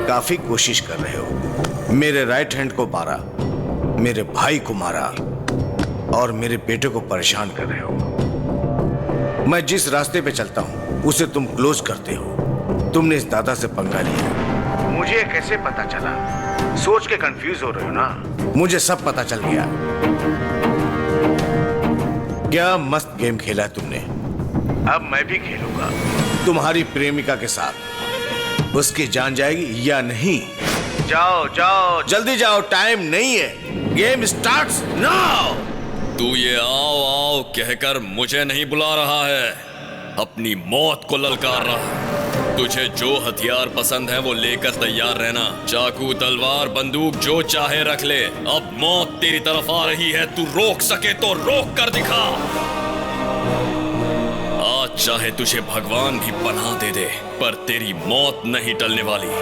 काफी कोशिश कर रहे हो। मेरे राइट हैंड को मारा, मेरे भाई को मारा और मेरे बेटे को परेशान कर रहे हो। मैं जिस रास्ते पे चलता हूं उसे तुम क्लोज करते हो। तुमने इस दादा से पंगा लिया, मुझे कैसे पता चला? सोच के कंफ्यूज हो रहे हो ना? मुझे सब पता चल गया। क्या मस्त गेम खेला है तुमने। अब मैं भी खेलूंगा तुम्हारी प्रेमिका के साथ। उसकी जान जाएगी या नहीं? जाओ जाओ, जल्दी जाओ, टाइम नहीं है। Game starts now. तू ये आओ आओ कहकर मुझे नहीं बुला रहा है, अपनी मौत को ललकार रहा है। तुझे जो हथियार पसंद है वो लेकर तैयार रहना। चाकू, तलवार, बंदूक जो चाहे रख ले। अब मौत तेरी तरफ आ रही है, तू रोक सके तो रोक कर दिखा। आज चाहे तुझे भगवान भी पनाह दे दे, पर तेरी मौत नहीं टलने वाली।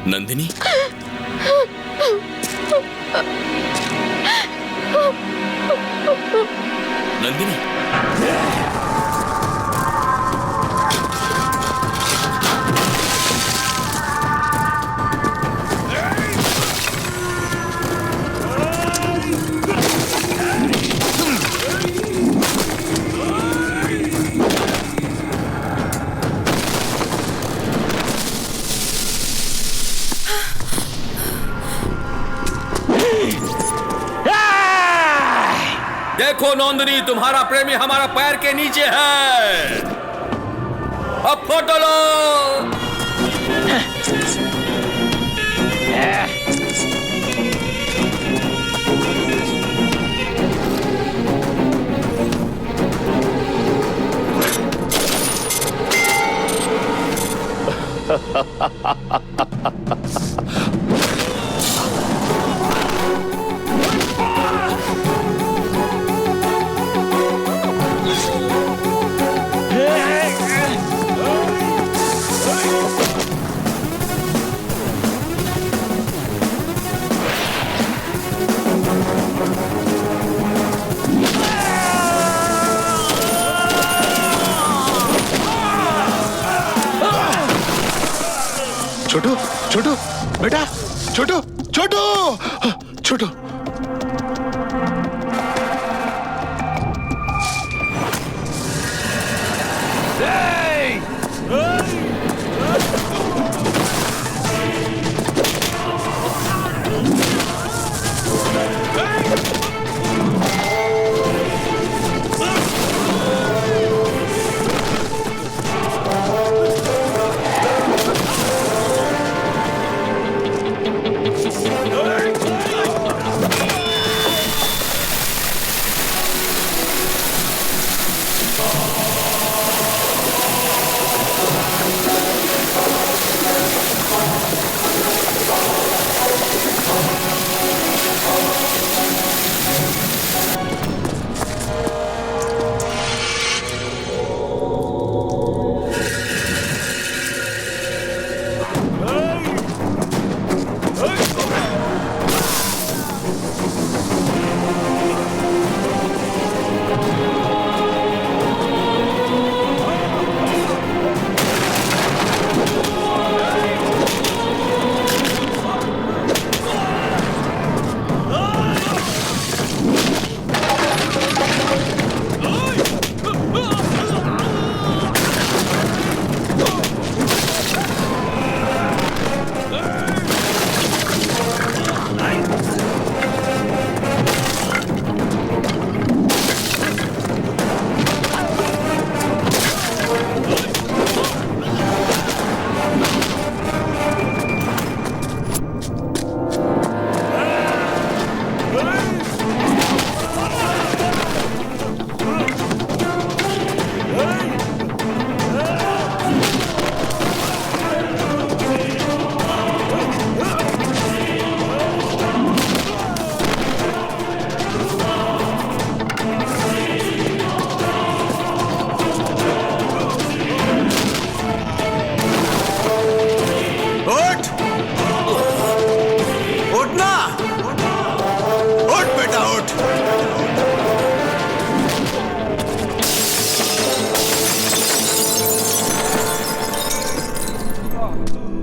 नंदिनी, नंदिनी, देखो नंदिनी, तुम्हारा प्रेमी हमारा पैर के नीचे है। अब फोटो लो। छोटू, छोटू, बेटा, छोटू, छोटू, छोटू। हाँ